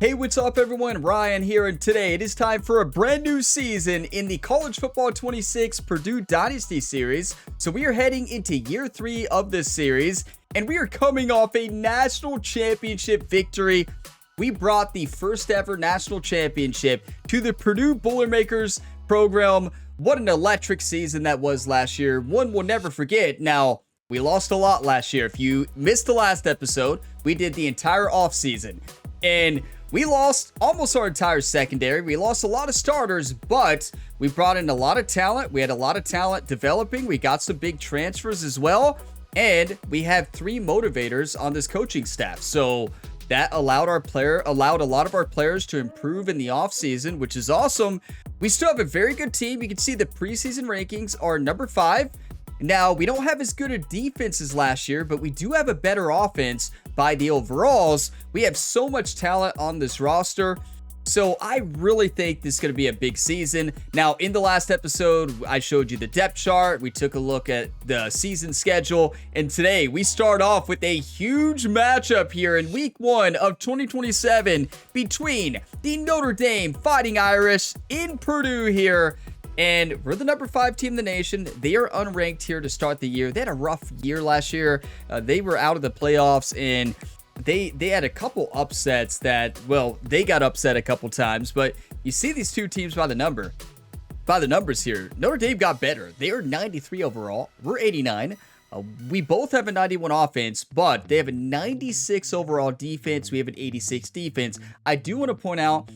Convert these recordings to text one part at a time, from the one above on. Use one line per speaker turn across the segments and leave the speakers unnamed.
Hey, what's up everyone? Ryan here, and today it is time for a brand new season in the College Football 26 Purdue Dynasty series. So we are heading into year 3 of this series, and we are coming off a national championship victory. We brought the first ever national championship to the Purdue Boilermakers program. What an electric season that was last year. One we'll never forget. Now, we lost a lot last year. If you missed the last episode, we did the entire offseason, and we lost almost our entire secondary. We lost a lot of starters, but we brought in a lot of talent. We had a lot of talent developing. We got some big transfers as well. And we have 3 motivators on this coaching staff. So that allowed a lot of our players to improve in the offseason, which is awesome. We still have a very good team. You can see the preseason rankings are number 5. Now, we don't have as good a defense as last year, but we do have a better offense by the overalls. We have so much talent on this roster, so I really think this is going to be a big season. Now, in the last episode, I showed you the depth chart. We took a look at the season schedule, and today we start off with a huge matchup here in week 1 of 2027 between the Notre Dame Fighting Irish in Purdue here. And we're the number 5 team in the nation. They are unranked here to start the year. They had a rough year last year. They were out of the playoffs, and they had a couple upsets that, well, they got upset a couple times. But you see these two teams by the numbers here. Notre Dame got better. They are 93 overall. We're 89. We both have a 91 offense, but they have a 96 overall defense. We have an 86 defense. I do want to point out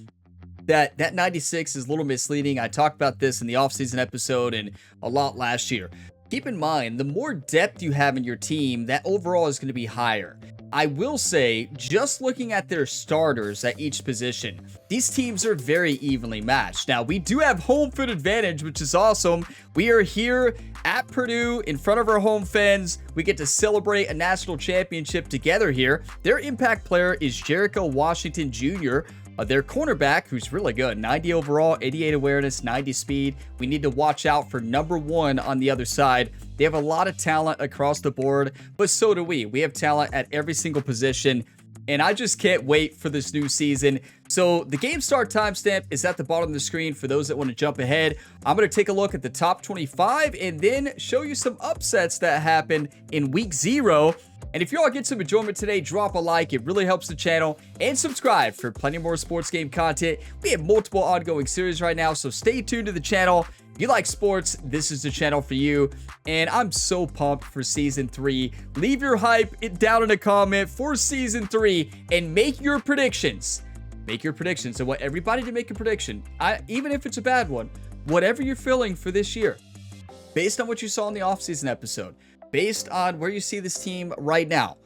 that 96 is a little misleading. I talked about this in the offseason episode and a lot last year. Keep in mind, the more depth you have in your team, that overall is going to be higher. I will say, just looking at their starters at each position, these teams are very evenly matched. Now, we do have home field advantage, which is awesome. We are here at Purdue in front of our home fans. We get to celebrate a national championship together here. Their impact player is Jericho Washington Jr., their cornerback, who's really good, 90 overall, 88 awareness, 90 speed. We need to watch out for number 1 on the other side. They have a lot of talent across the board, but so do we. We have talent at every single position, and I just can't wait for this new season. So the game start timestamp is at the bottom of the screen for those that want to jump ahead. I'm going to take a look at the top 25 and then show you some upsets that happened in week 0. And if you all get some enjoyment today, drop a like. It really helps the channel. And subscribe for plenty more sports game content. We have multiple ongoing series right now, so stay tuned to the channel. If you like sports, this is the channel for you. And I'm so pumped for Season 3. Leave your hype down in a comment for Season 3 and make your predictions. Make your predictions. I want everybody to make a prediction, even if it's a bad one. Whatever you're feeling for this year, based on what you saw in the offseason episode. Based on where you see this team right now,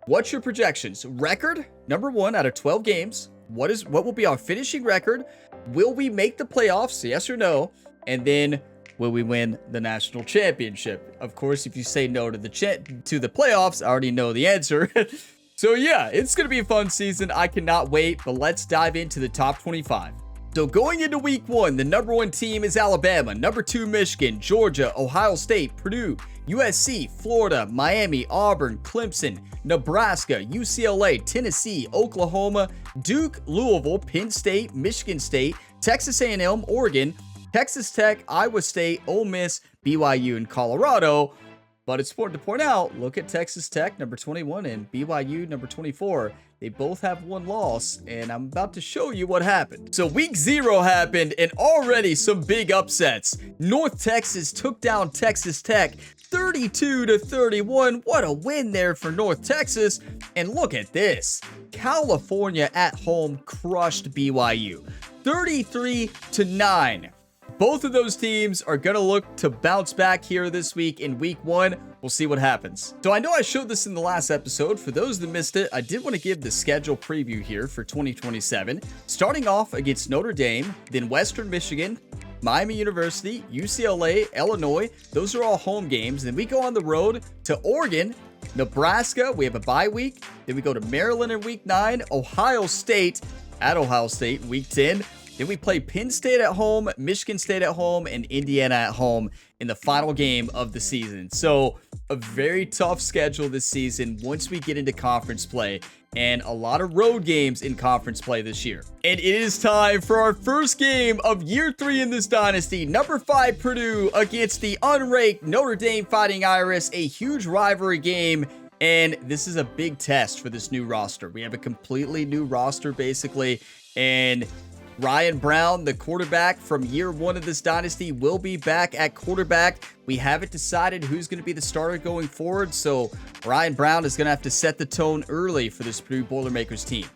what's your projections? Record, number 1 out of 12 games. What will be our finishing record? Will we make the playoffs? Yes or no? And then, will we win the national championship? Of course, if you say no to the playoffs, I already know the answer. So yeah, it's going to be a fun season. I cannot wait, but let's dive into the top 25. So going into week 1, the number 1 team is Alabama, number 2 Michigan, Georgia, Ohio State, Purdue, USC, Florida, Miami, Auburn, Clemson, Nebraska, UCLA, Tennessee, Oklahoma, Duke, Louisville, Penn State, Michigan State, Texas A&M, Oregon, Texas Tech, Iowa State, Ole Miss, BYU, and Colorado. But it's important to point out, look at Texas Tech, number 21, and BYU, number 24. They both have 1 loss, and I'm about to show you what happened. So week 0 happened, and already some big upsets. North Texas took down Texas Tech 32-31. What a win there for North Texas. And look at this. California at home crushed BYU 33-9. Both of those teams are going to look to bounce back here this week in week 1. We'll see what happens. So I know I showed this in the last episode. For those that missed it, I did want to give the schedule preview here for 2027. Starting off against Notre Dame, then Western Michigan, Miami University, UCLA, Illinois. Those are all home games. Then we go on the road to Oregon, Nebraska. We have a bye week. Then we go to Maryland in week 9, Ohio State at Ohio State in week 10. Then we play Penn State at home, Michigan State at home, and Indiana at home in the final game of the season. So a very tough schedule this season once we get into conference play, and a lot of road games in conference play this year. And it is time for our first game of year 3 in this dynasty. Number 5 Purdue against the unranked Notre Dame Fighting Irish, a huge rivalry game. And this is a big test for this new roster. We have a completely new roster basically, and Ryan Brown, the quarterback from year 1 of this dynasty, will be back at quarterback. We haven't decided who's going to be the starter going forward, so Ryan Brown is going to have to set the tone early for this Purdue Boilermakers team.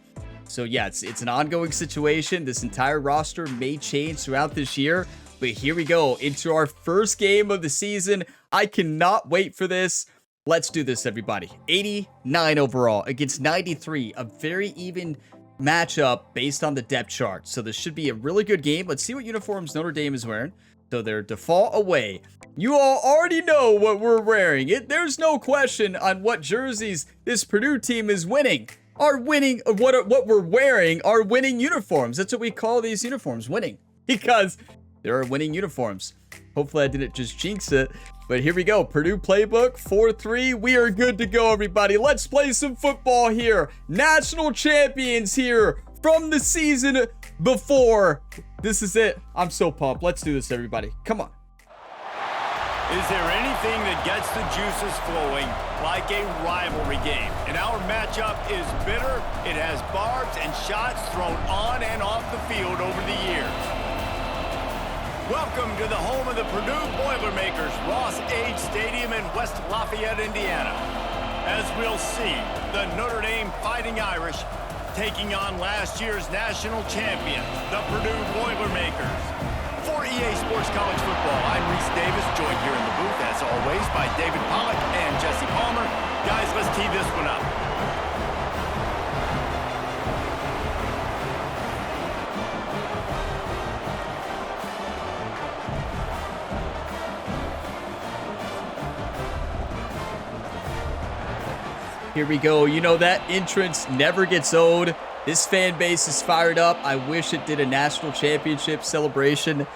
So yeah, it's an ongoing situation. This entire roster may change throughout this year, but here we go into our first game of the season. I cannot wait for this. Let's do this, everybody. 89 overall against 93, a very even matchup based on the depth chart. So this should be a really good game. Let's see what uniforms Notre Dame is wearing. So their default away. You all already know what we're wearing. There's no question on what jerseys this Purdue team is winning. What we're wearing are winning uniforms. That's what we call these uniforms, winning, because there are winning uniforms. Hopefully I didn't just jinx it. But here we go. Purdue playbook 4-3. We are good to go, everybody. Let's play some football here. National champions here from the season before. This is it. I'm so pumped. Let's do this, everybody. Come on.
Is there anything that gets the juices flowing like a rivalry game? And our matchup is bitter. It has barbs and shots thrown on and off the field over the years. Welcome to the home of the Purdue Boilermakers, Ross Age Stadium in West Lafayette, Indiana. As we'll see, the Notre Dame Fighting Irish taking on last year's national champion, the Purdue Boilermakers. For EA Sports College Football, I'm Reese Davis, joined here in the booth, as always, by David Pollack and Jesse Palmer. Guys, let's tee this one up.
Here we go. You know, that entrance never gets old. This fan base is fired up. I wish it did a national championship celebration,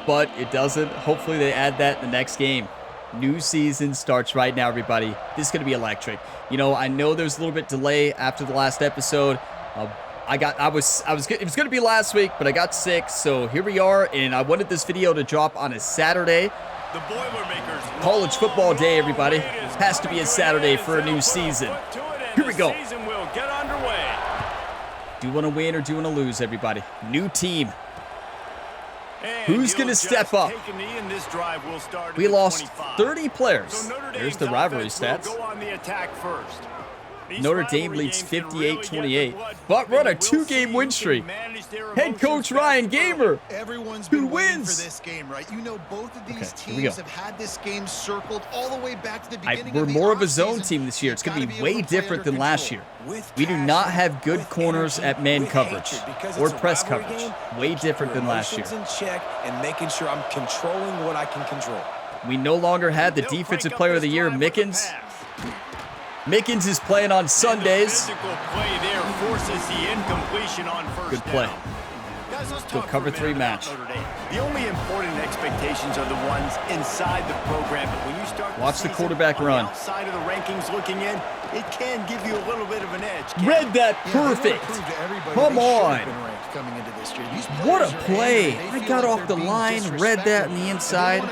but it doesn't. Hopefully they add that in the next game. New season starts right now, everybody. This is going to be electric. You know, I know there's a little bit delay after the last episode. It was going to be last week, but I got sick. So here we are, and I wanted this video to drop on a Saturday.
The Boilermakers.
College football day, everybody. Has to be a Saturday for a new season. Here we go. Do you want to win or do you want to lose, everybody? New team. Who's going to step up? We lost 30 players. There's the rivalry stats. Notre Dame leads 58-28, but run a 2-game win streak. Head coach Ryan Gamer, who wins?
For this game, right? You know, both of these teams have had this game circled all the way back to the beginning.
We're more of a zone team this year. It's going to be way different than last year. We do not have good corners at man coverage or press coverage. Way different than last year.
And making sure I'm controlling what I can control.
We no longer have the defensive player of the year, Mickens. Mickens is playing on Sundays. Good play. Good cover 3 match.
The only important expectations are the ones inside the program, but when you start
watch the quarterback run.
Outside of the rankings looking in, it can give you a little bit of an edge.
Read that perfect. Come on. What a play. I got off the line, read that on the inside.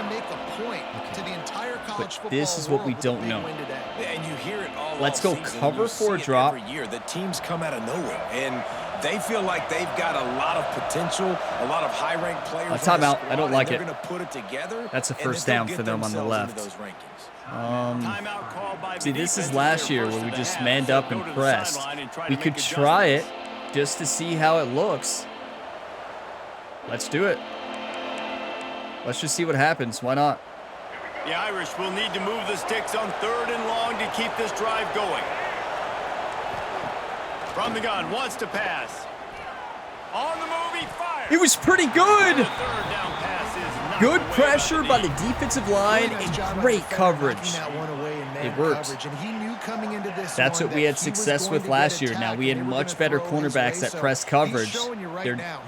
But this is what we don't know.
And you hear it all.
Let's go cover 4 drop.
Every year, the teams come out of nowhere, and they feel like they've got a lot of potential, a lot of high-ranked players.
A timeout. I don't like it.
Put it together.
That's a first down for them on the left. See, this is last year where we just manned up and pressed. We could try it just to see how it looks. Let's do it. Let's just see what happens. Why not?
The Irish will need to move the sticks on 3rd and long to keep this drive going. From the gun, wants to pass. On the move, he fires.
It was pretty good.
The third down pass is knocked
Good
away
pressure by
the
the defensive line and great coverage. It worked. That's what we had success with last year. Now, we had much better cornerbacks that press coverage.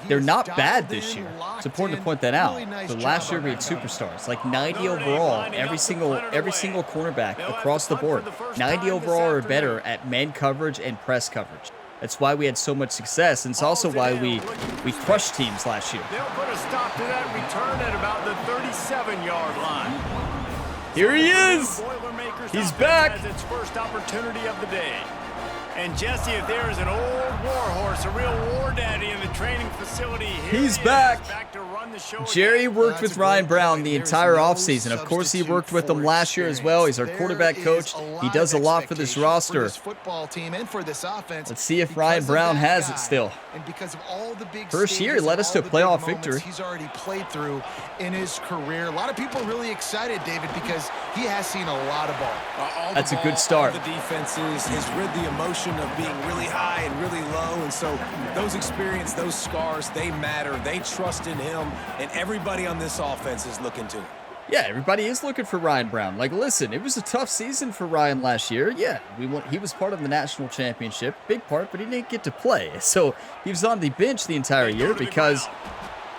They're not bad this year. It's important to point that out. But last year we had superstars, like 90 overall, every single cornerback across the board. 90 overall or better at man coverage and press coverage. That's why we had so much success, and it's also why we crushed teams last year.
They'll put a stop to that return at about the 37-yard line.
Here he is. He's back.
Has its first opportunity of the day. And Jesse, if there is an old war horse, a real war daddy in the training facility,
he's back. Jerry worked with Ryan Brown the entire offseason. Of course, he worked with him last year as well. He's our quarterback coach. He does a lot for this roster. Let's see if Ryan Brown has it still. First year, he led us to a playoff victory.
He's already played through in his career. A lot of people really excited, David, because he has seen a lot of ball.
That's a good start.
The defenses has rid the emotion of being really high and really low, and so those experience, those scars, they matter. They trust in him, and everybody on this offense is looking to him.
Yeah, everybody is looking for Ryan Brown. Like, listen, it was a tough season for Ryan last year. Yeah, he was part of the national championship, big part, but he didn't get to play. So he was on the bench the entire year because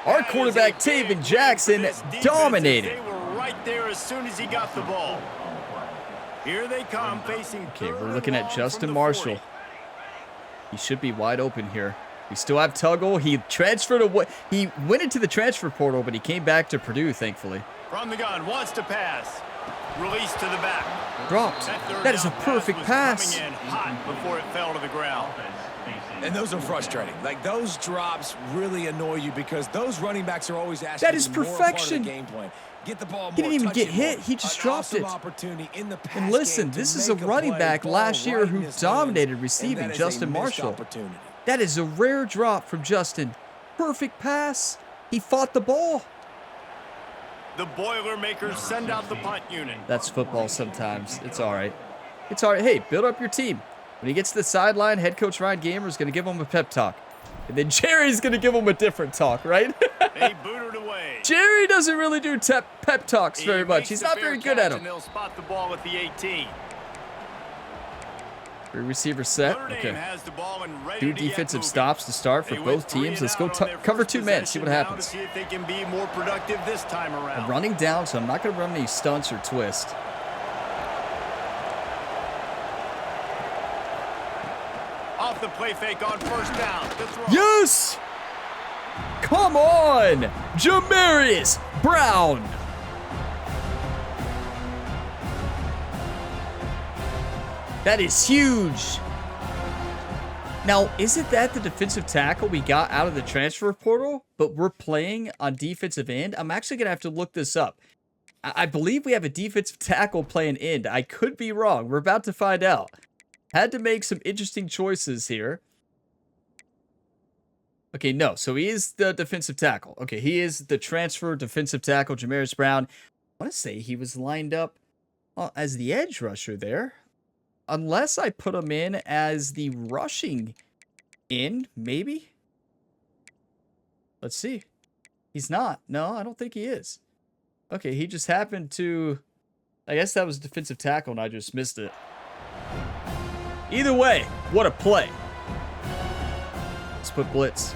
our quarterback, Taven Jackson, dominated.
They were right there as soon as he got the ball. Here they come facing.
Okay, we're looking at Justin Marshall. He should be wide open here. We still have Tuggle. He transferred away. He went into the transfer portal, but he came back to Purdue, thankfully.
From the gun, wants to pass. Release to the back.
Dropped. That is a perfect pass.
Coming in hot before it fell to the ground.
And those are frustrating. Like, those drops really annoy you because those running backs are always asking
that is perfection.
Game plan. Get the ball more,
he didn't even get hit.
More.
He just dropped it.
And
listen, this is a running back last year who dominated receiving, Justin Marshall. That is a rare drop from Justin. Perfect pass. He fought the ball.
The Boilermakers send out the punt unit.
That's football sometimes. It's all right. It's all right. Hey, build up your team. When he gets to the sideline, head coach Ryan Gamer is going to give him a pep talk. And then Jerry's going to give him a different talk, right?
They booted away.
Jerry doesn't really do pep talks very much. He's not very good at them.
They'll spot the ball at the 18.
Three receiver set. Okay. Do defensive stops to start for both teams. Let's go cover two men, see what happens.
See if they can be more productive this time around.
I'm running down, so I'm not going to run any stunts or twists.
Off the play fake on first down.
Yes! Come on! Jamarius Brown! That is huge. Now, isn't that the defensive tackle we got out of the transfer portal, but we're playing on defensive end? I'm actually going to have to look this up. I believe we have a defensive tackle playing end. I could be wrong. We're about to find out. Had to make some interesting choices here. Okay, no. So he is the defensive tackle. Okay, he is the transfer defensive tackle, Jamarius Brown. I want to say he was lined up as the edge rusher there. Unless I put him in as the rushing end, maybe? Let's see. He's not. No, I don't think he is. Okay, he just happened to... I guess that was defensive tackle and I just missed it. Either way, what a play. Let's put blitz.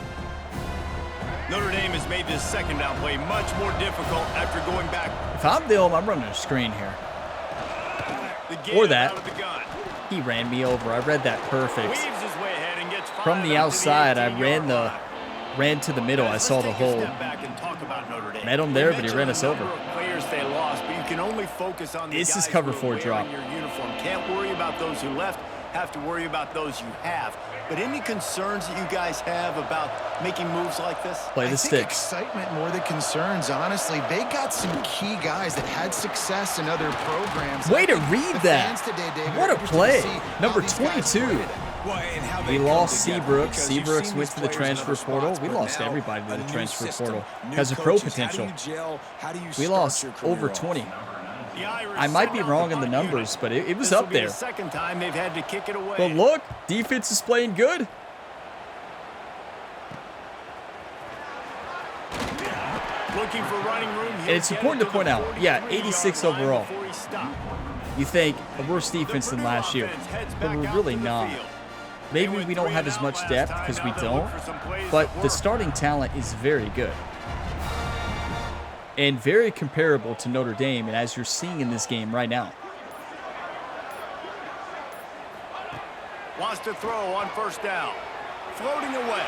Notre Dame has made this second down play much more difficult after going back.
If I'm Dillon, I'm running a screen here. Or that. He ran me over. I read that perfect. From the outside, I ran to the middle. I saw the hole. Met him there, but he ran us over. This is cover 4 drop.
Can't worry about those who left. Have to worry about those you have. But any concerns that you guys have about making moves like this?
Play the sticks.
Excitement more than concerns, honestly. They got some key guys that had success in other programs.
Way to read that. What a play. Number 22. We lost Seabrooks. Seabrooks went to the transfer portal. We lost everybody to the transfer portal. Has a pro potential. We lost over 20. I might be wrong in the numbers, but it was up there.
Second time they've had to kick it away.
But look, defense is playing good.
Looking for running room here.
And it's important to point out, yeah, 86 overall. You think a worse defense than last year, but we're really not. Maybe we don't have as much depth because we don't, but the starting talent is very good. And very comparable to Notre Dame, and as you're seeing in this game right now.
Wants to throw on first down. Floating away.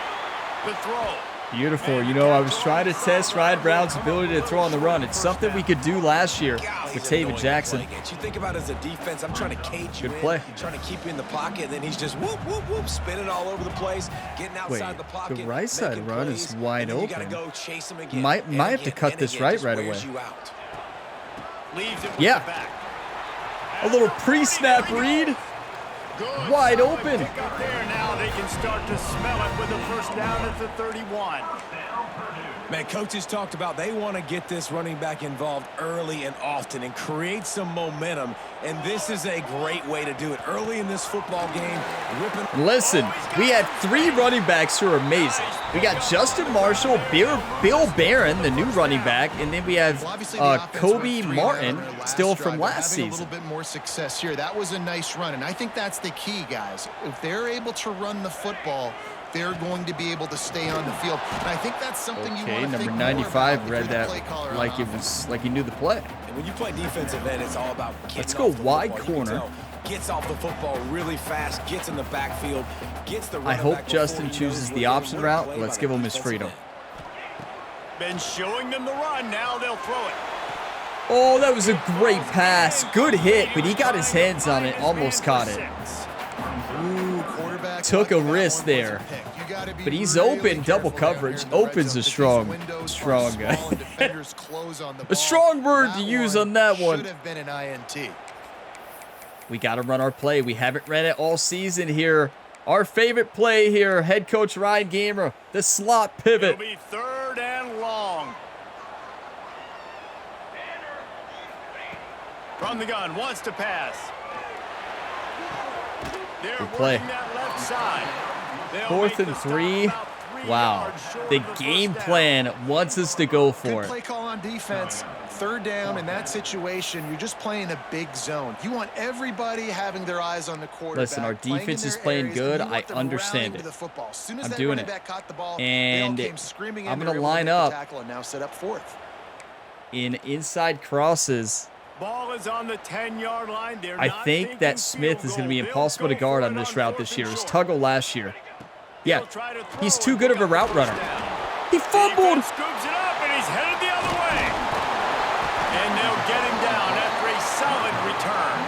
The throw.
Beautiful. You know, I was trying to test Ryan Brown's ability to throw on the run. It's something we could do last year with Taven Jackson.
You think about it as a defense, I'm trying to cage you.
Good play.
Trying to keep you in the pocket, and then he's just whoop, whoop, whoop, spinning all over the place, getting outside the pocket.
The right side run is wide open.
You gotta go chase him again.
Might have to cut this right away. Yeah. A little pre-snap read. Wide open.
Now they can start to smell it with the first down at the 31.
Man, coaches talked about they want to get this running back involved early and often and create some momentum, and this is a great way to do it. Early in this football game,
Listen, we had 3 running backs who are amazing. We got Justin Marshall, Bill Barron, the new running back, and then we have Kobe Martin, still from last season.
A little bit more success here. That was a nice run, and I think that's the key, guys. If they're able to run the football, they're going to be able to stay on the field. And I think that's something you want to think
number 95 read that
like
it was like he knew the play.
And when you play defensive end, it's all about
Let's go wide corner.
Gets off the football really fast, gets in the backfield, gets the
I hope Justin chooses the option route. Let's give him his freedom.
Been showing them the run. Now they'll throw it.
Oh, that was a great pass. Good hit, but he got his hands on it, almost caught it. Took a risk there, but he's open. Double coverage. Open's a strong guy. A strong word to use on that one. We got to run our play. We haven't ran it all season here. Our favorite play here, head coach Ryan Gamer, the slot pivot.
It'll be 3rd and long. From the gun, wants to pass.
Good play. 4th and 3. Wow. The game plan wants us to go for
Good play call on defense. 3rd down in that situation, you're just playing a big zone. You want everybody having their eyes on the quarterback.
Listen, our defense is playing good. I understand it. I'm doing it. And I'm going to line up in inside crosses.
Ball is on the 10-yard line.
I think that Smith is going to be impossible to guard on this route this year. It was Tuggle last year. Yeah, he's too good of a route runner. He fumbled.
Scoops it up, and he's headed the other way. And they'll get him down after a solid return.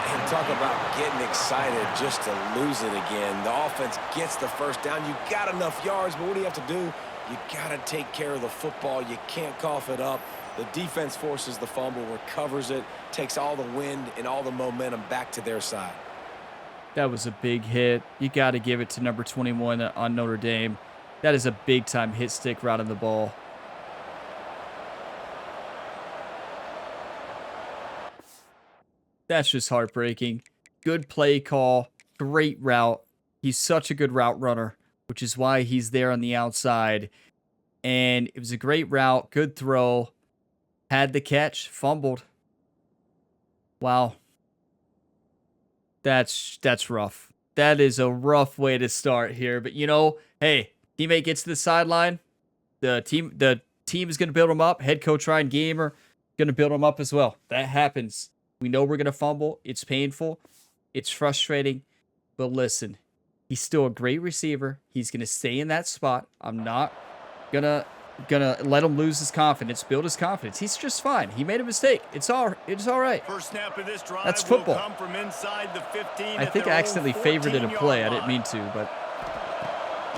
And talk about getting excited just to lose it again. The offense gets the first down. You got enough yards, but what do you have to do? You got to take care of the football. You can't cough it up. The defense forces the fumble, recovers it, takes all the wind and all the momentum back to their side.
That was a big hit. You got to give it to number 21 on Notre Dame. That is a big-time hit stick route of the ball. That's just heartbreaking. Good play call. Great route. He's such a good route runner, which is why he's there on the outside. And it was a great route. Good throw. Had the catch. Fumbled. Wow. That's rough. That is a rough way to start here. But, you know, hey, teammate gets to the sideline. The team is going to build him up. Head coach Ryan Gamer going to build him up as well. That happens. We know we're going to fumble. It's painful. It's frustrating. But listen, he's still a great receiver. He's going to stay in that spot. I'm not going to let him lose his confidence, build his confidence. He's just fine. He made a mistake. It's all right.
First snap of this drive
That's football.
will come from inside the 15
I think I accidentally favored in a play. I didn't mean to, but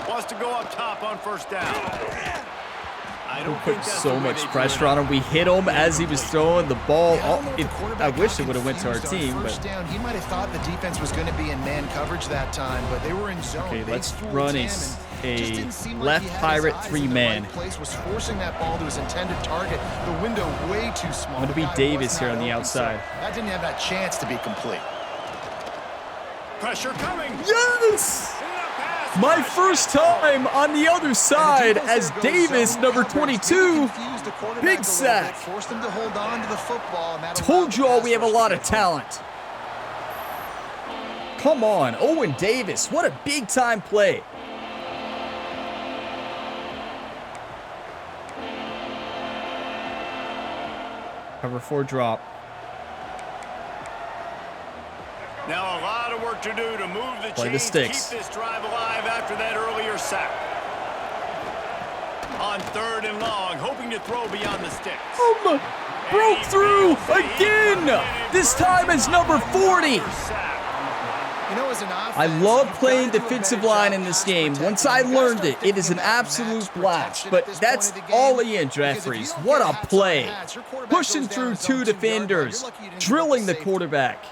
wants to go up top on first down.
We put so much pressure on him. We hit him as he was throwing the ball. I wish it would have went to our team, but
he might have thought the defense was going to be in man coverage that time, but they were in zone.
Okay, let's run a left pirate 3-man.
Was forcing that ball to his intended target. The window way too small.
I'm going to be Davis here on the outside.
That didn't have that chance to be complete.
Pressure coming.
Yes!
And the pass
My first time on the other side as Davis, number 22, big sack.
Forced him to hold on to the football.
Told you all we have a lot of talent. Come on, Owen Davis, what a big time play. Cover 4 drop.
Now a lot of work to do to move the
Play the
chains,
sticks.
keep this drive alive after that earlier sack. On 3rd and long, hoping to throw beyond the sticks.
Broke through again. This time it's number 40. I love playing defensive line in this game. Once I learned it, it is an absolute blast. But that's all in, Jeffries. What a play. Pushing through 2 defenders, drilling the quarterback.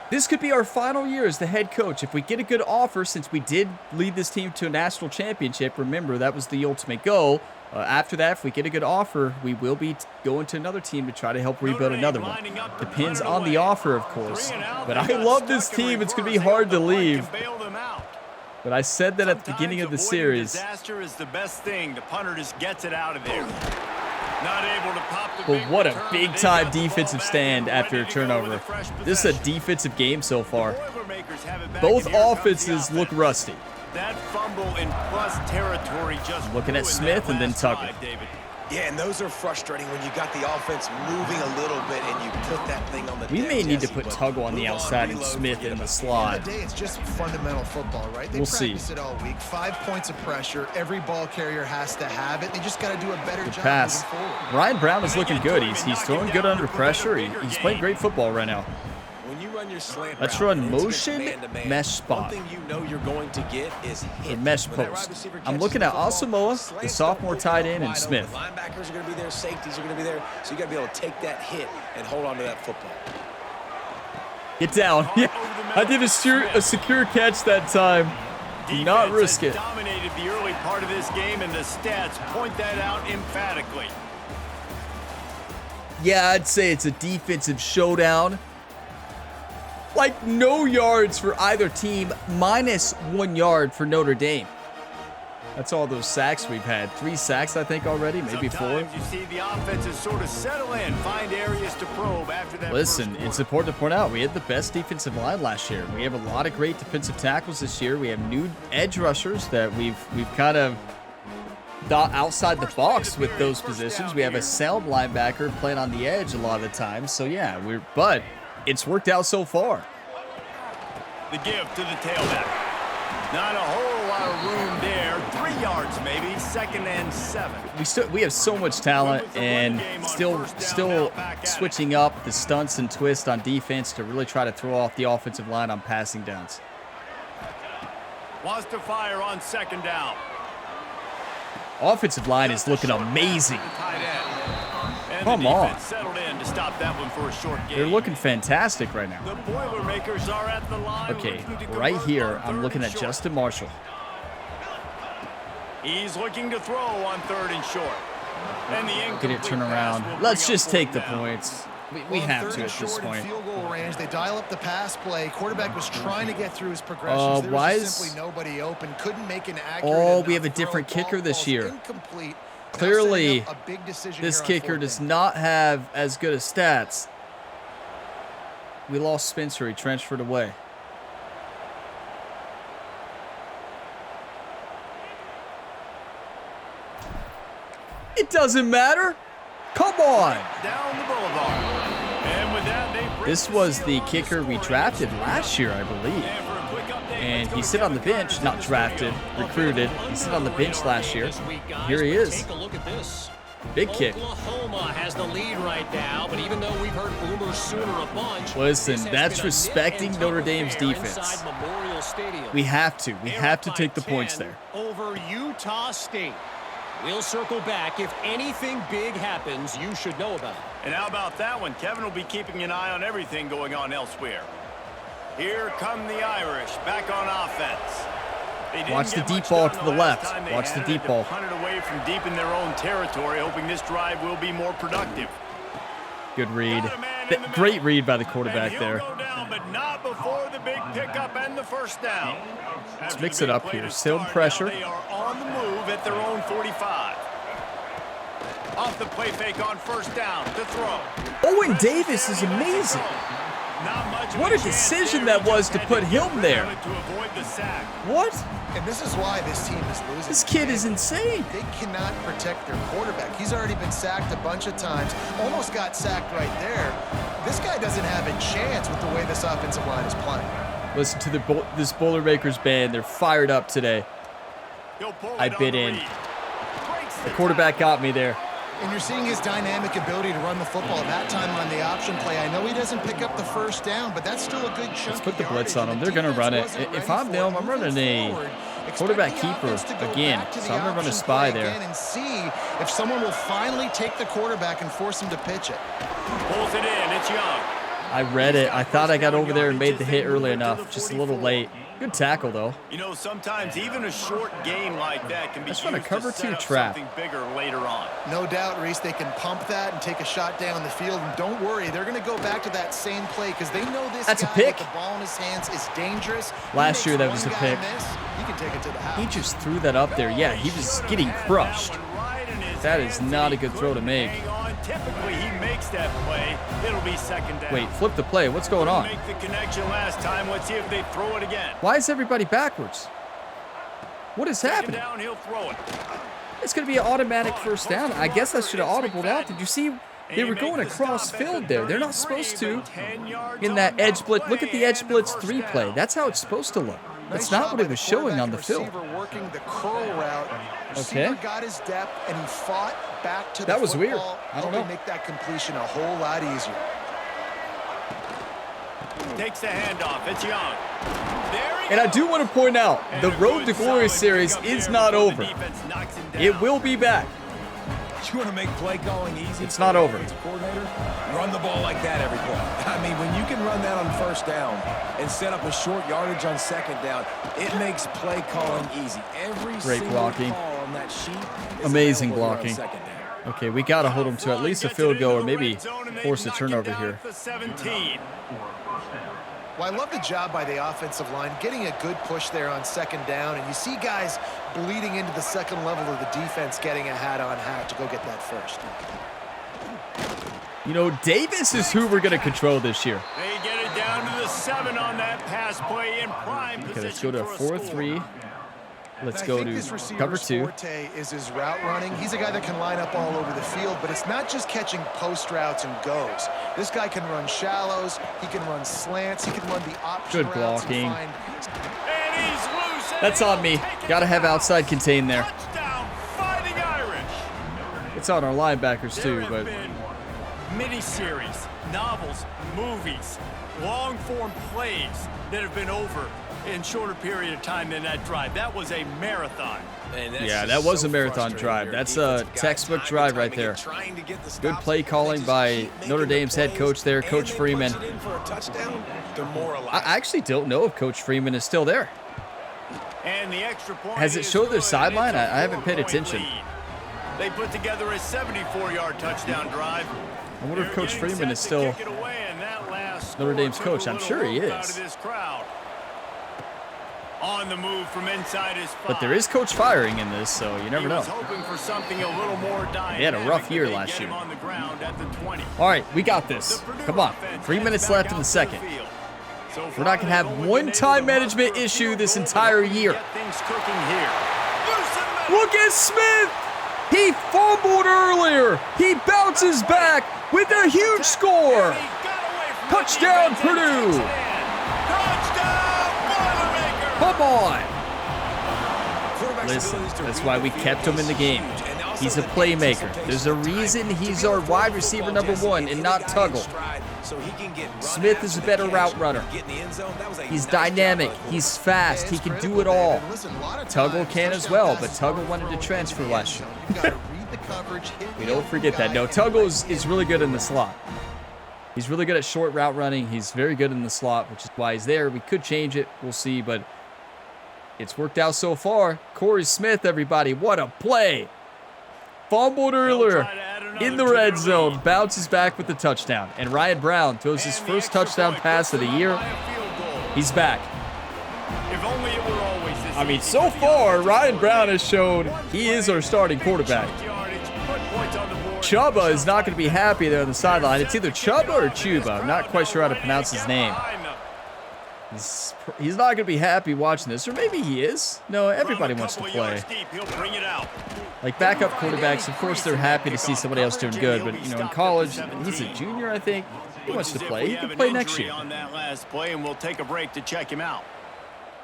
This could be our final year as the head coach. If we get a good offer, since we did lead this team to a national championship, remember, that was the ultimate goal. After that, if we get a good offer, we will be going to another team to try to help rebuild another one. Depends on the offer, of course. But I love this team. It's going to be hard to leave. But I said that at the beginning of the series.
Disaster is the best thing. The punter just gets it out of there. Not able to pop the
But what a big-time defensive stand after a turnover. This is a defensive game so far. Both offenses look rusty.
That fumble in plus territory just
looking at Smith and then Tucker.
Yeah, and those are frustrating when you got the offense moving a little bit and you put that thing on the
We may need to put Tuggle on the outside and Smith in the slot.
It's just fundamental football, right? They
We'll see.
practice it all week. 5 points of pressure. Every ball carrier has to have it. They just got to do a better
Good
job
pass.
moving forward.
Ryan Brown is looking good. He's throwing good under pressure. He's playing great football right now.
When you run your slant
Let's
route,
run
it's
motion,
man-to-man.
mesh spot.
One thing you know you're going to get is hit.
Or mesh
When that
post.
wide receiver
I'm
catches
looking at
the football,
Asamoah,
slants
the sophomore
open,
tight end, and
wide
Smith.
open. Linebackers are going to be there. Safeties are going to be there. So you got to be able to take that hit and hold on to that football.
Get down. Yeah, I did a secure catch that time. Do not risk it.
Dominated the early part of this game, and the stats point that out emphatically.
Yeah, I'd say it's a defensive showdown. Like, no yards for either team, minus 1 yard for Notre Dame. That's all those sacks we've had. 3 sacks, I think, already, maybe 4.
Sometimes you see the offenses sort of settle in, find areas to probe after that.
Listen, it's important to point out, we had the best defensive line last year. We have a lot of great defensive tackles this year. We have new edge rushers that we've kind of thought outside the box with those positions. We have a sound linebacker playing on the edge a lot of the time. So, yeah, but it's worked out so far.
The give to the tailback. Not a whole lot of room there. 3 yards maybe. 2nd and 7.
We have so much talent, and still switching up the stunts and twists on defense to really try to throw off the offensive line on passing downs.
Wants to fire on 2nd down.
Offensive line is looking amazing.
And
Come on.
Settled in to stop that one for a short gain.
They're looking fantastic right now.
The Boilermakers are at the line.
Okay,
looking to
right
convert
here,
on
I'm
3rd
looking
and
at
short.
Justin Marshall.
He's looking to throw on 3rd and short. And the
Get it
incomplete
turn
pass
around.
will
Let's
bring
just
up
take the
4th down.
points. We
Well,
have
third
to
and
at this
short in
point.
field goal range. They dial up the pass play. Quarterback was trying to get through his progressions. There was
why
just
is-
simply nobody open. Couldn't make an accurate
Oh, we
enough
have a
throw.
different
Ball
kicker this
falls
year.
incomplete. Now
Clearly,
setting up a big decision
this
here on
kicker
4th
does
down.
not have as good of stats. We lost Spencer. He transferred away. It doesn't matter. Come on.
Down the boulevard. And with that, they break
This
the
was
seal
the
on the
kicker we
scoring
drafted
drive.
last year, I believe.
And for a quick update,
And
let's go
he
to
sit on the
Kevin
bench,
Connors
not
in the
drafted,
studio.
recruited. He sit on the bench last year. Here he is.
Take a look at this.
Big kick.
Oklahoma has the lead right now, but even though we've heard Boomer Sooner a bunch,
Listen,
this has
that's
been a
respecting
nip and
Notre
tuck
Dame's
affair
defense.
inside Memorial Stadium.
We have to. We have to take the points there.
Over Utah State. We'll circle back. If anything big happens, you should know about it.
And how about that one? Kevin will be keeping an eye on everything going on elsewhere. Here come the Irish back on offense. They didn't
Watch the
get
deep
much
ball
done
to
the
the
last
left.
time they
Watch the
had it.
deep
They
ball.
punted away from deep in their own territory, hoping this drive will be more productive.
Good read.
Got a man
Great read by the quarterback there.
Go down, but not before the big pickup and the first down.
Let's mix it up here. Still pressure.
They are on the move at their own 45. Off the play fake on first down to throw.
Owen Davis is amazing. What a decision that was to put him there. What?
And this is why this team is losing.
This kid is insane.
They cannot protect their quarterback. He's already been sacked a bunch of times. Almost got sacked right there. This guy doesn't have a chance with the way this offensive line is playing.
Listen to this Boilermakers band. They're fired up today. I bit in. The quarterback got me there.
And you're seeing his dynamic ability to run the football. That time on the option play, I know he doesn't pick up the first down, but that's still a good chunk.
Let's put the blitz on him. They're going to run it. If I'm them, I'm running a quarterback keeper again. So I'm going to run a spy there.
And see if someone will finally take the quarterback and force him to pitch it.
Pulls it in. It's Young.
I read it. I thought I got over there and made the hit early enough. Just a little late. Good tackle, though.
You know, sometimes even a short gain like that can be used
a cover
to set
two
up
trap.
something bigger later on.
No doubt, Reese, they can pump that and take a shot down the field. And don't worry, they're going to go back to that same play because they know this
That's
guy
a pick.
with the ball in his hands is dangerous.
Last year, that was a pick.
He can take it to the house.
He just threw that up there. Yeah, he was getting crushed. That is not a good throw to make.
Typically, he makes that play. It'll be second down.
Wait, flip the play. What's going on?
Make the connection last time. Let's see if they throw it again.
Why is everybody backwards? What is happening?
Down, he'll throw it.
It's going to be an automatic first down. I guess I should have audibled out. Did you see? They were going across field there. They're not supposed to in that edge blitz. Look at the edge blitz 3 play. That's how it's supposed to look. That's not what it was showing on the film.
Working the curl route.
Okay.
Got his depth and he fought back to the
that was
football,
weird. I don't know.
Make that completion a whole lot easier.
Takes the handoff. It's Young.
And I do want to point out, the Road to Glory series is not over. It will be back.
You want to make play calling easy?
It's not over.
Coordinator, run the ball like that every play. I mean, when you can run that on first down and set up a short yardage on second down, it makes play calling easy. Every
Great blocking.
call on that sheet is
Amazing
available on
blocking.
second down.
Okay, we got to hold them to at least a field goal or maybe force a turnover here.
Well, I love the job by the offensive line, getting a good push there on second down, and you see guys bleeding into the second level of the defense, getting a hat-on-hat to go get that first.
You know, Davis is who we're going to control this year.
They get it down to the 7 on that pass play in prime
Okay, let's go
position
to
for a
4-3. Let's
I
go
think
to
this receiver's
cover 2.
forte is his route running. He's a guy that can line up all over the field, but it's not just catching post routes and goes. This guy can run shallows, he can run slants, he can run the option
Good
routes
blocking.
and
And he's loose.
That's on me. Got to have outside contain there.
Touchdown, Fighting Irish.
It's on our linebackers
There
too,
have
but
been miniseries, novels, movies, long-form plays that have been over in shorter period of time than that drive. That was a marathon.
yeah, that was a marathon drive. That's a textbook drive right there. Good play calling by Notre Dame's head coach there, Coach Freeman. I actually don't know if Coach Freeman is still there.
And the extra point
Has it
is
showed their
good.
sideline?
It's a
I haven't paid
4-point
attention.
lead. They put together a 74-yard touchdown drive.
I wonder if Coach
They're
Freeman
getting
is
set
still
to kick it away, and that last
Notre
score
Dame's
took
coach.
a
I'm
little
sure he
hope out
is.
of this crowd. On the move from inside his 5.
But there is coach firing in this, so you never
He
know.
was hoping for something a little more dynamic.
They had a rough year
but they
last
get him
year.
on the ground at the 20.
All right, we got this.
The Purdue
Come on.
offense
3
heads
minutes
back
left in
out
the
to
second.
field. So
We're
far,
not going to have
they've only
one
been
time
able to
management
muster a
issue
field
this
goal,
entire
but they
year.
get things cooking here. Loosen them.
Look at Smith. He fumbled earlier. He bounces back with a huge score.
He got away from
Touchdown,
the defense and
Purdue.
takes it in. Touchdown, Boilermakers.
Come on. Listen, that's why we kept him in the game. He's a playmaker. There's a reason he's our wide receiver #1 and not Tuggle. Smith is a better route runner. He's dynamic. He's fast. He can do it all. Tuggle can as well, but Tuggle wanted to transfer last year. We don't forget that. No, Tuggle is really good in the slot. He's really good at short route running. He's very good in the slot, which is why he's there. We could change it. We'll see, but it's worked out so far. Corey Smith, everybody. What a play. Fumbled earlier. in the red zone, bounces back with the touchdown. And Ryan Brown throws his first touchdown pass of the year. He's back.
If only it were always this
I mean,
easy
so
for the
far,
offense.
Ryan Brown has shown he is our starting quarterback. Chuba is not going to be happy there on the sideline. It's either Chuba or Chuba. I'm not quite sure how to pronounce his name. He's not going to be happy watching this, or maybe he is. No, everybody wants to play. Like backup quarterbacks, of course, they're happy to see somebody else doing good. But, you know, in college, he's a junior, I think. He wants to play. He can play next year.
On that last play, and we'll take a break to check him out.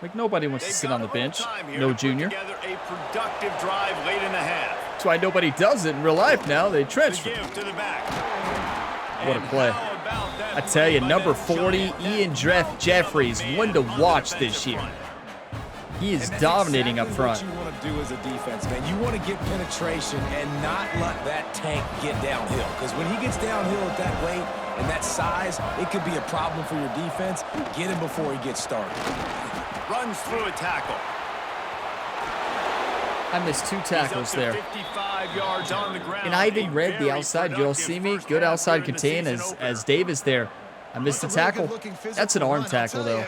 Like nobody wants to sit on the bench. No junior.
Together a productive drive late in the half.
That's why nobody does it in real life now. They transfer.
Give to the back.
What a play. I tell you, number 40, Ian Jeffries, one to watch this year. He is dominating up front.
What you want to do as a defense, man. You want to get penetration and not let that tank get downhill. Because when he gets downhill at that weight and that size, it could be a problem for your defense. Get him before he gets started.
Runs through a tackle.
I missed 2 tackles there.
55 yards on the ground.
And I even read the outside. You all see me? Good outside contain as Davis there. I missed a tackle. That's an arm tackle, though.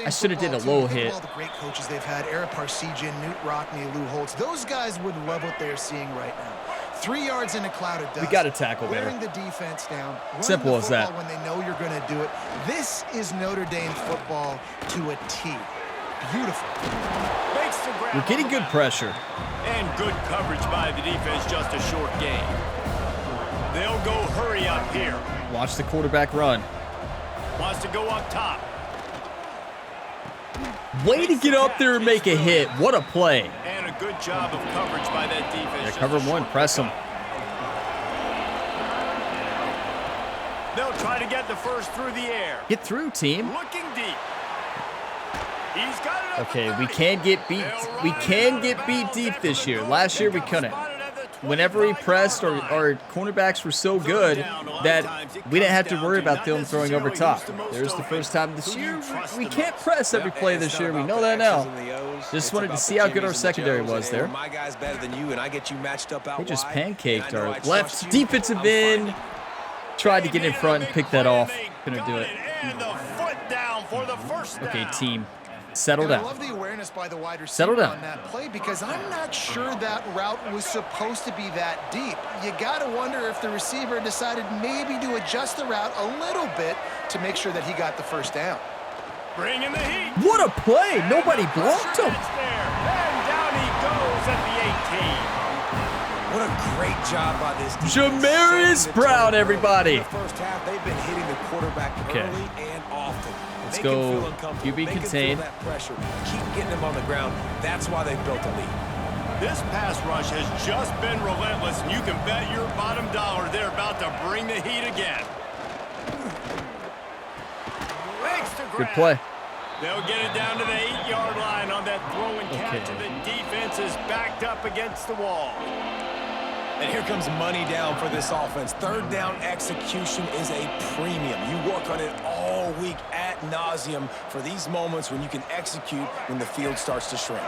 I should have did a low hit.
All the great coaches they've had, Eric Parsegian, Newt Rockne, Lou Holtz. Those guys would love what they're seeing right now. 3 yards in a cloud of dust.
We got to tackle better.
Wearing the defense down.
Simple as that.
When they know you're going to do it. This is Notre Dame football to a T. Beautiful.
We're getting good pressure.
And good coverage by the defense, just a short gain. They'll go hurry up here.
Watch the quarterback run.
Wants to go up top.
Way to get up there and make a hit. What a play.
And a good job of coverage by that defense.
Yeah, cover 1, press him.
They'll try to get the first through the air.
Get through, team.
Looking deep. He's got it up
Okay,
the
we
30.
can get beat. We can get beat deep this year. Last year we couldn't. Whenever we pressed, our cornerbacks were so good that we didn't have to worry about them throwing over top. There's the first time this year. We can't press every play this year. We know that now. Just wanted to see how good our secondary was there.
My guy's better than you, and I get you matched up out
They just
wide,
pancaked
and I know
our
I
left
trust you.
defensive
I'm
end.
fine.
Tried to get in front and pick that off. Couldn't do it.
And the foot down for the first down.
Okay, team. Settle
And I
down.
love the awareness by the wide receiver
Settle down.
on that play because I'm not sure that route was supposed to be that deep. You got to wonder if the receiver decided maybe to adjust the route a little bit to make sure that he got the first down.
Bringing the heat.
What a play. Nobody blocked him.
It's there. And down he goes at the 18.
What a great job by this defense.
Jamarius
Setting the
Brown,
tone.
everybody.
In the first half, they've been hitting the quarterback
Okay.
early and often.
Let's
They
go
can feel uncomfortable.
QB
They can
contain.
feel that pressure. Keep getting them on the ground. That's why they've built a lead.
This pass rush has just been relentless, and you can bet your bottom dollar they're about to bring the heat again. Makes the
Good
grab.
play.
They'll get it down to the 8-yard line on that throwing catch, and the defense is backed up against the wall.
And here comes money down for this offense. Third down execution is a premium. You work on it all week ad nauseum for these moments when you can execute when the field starts to shrink.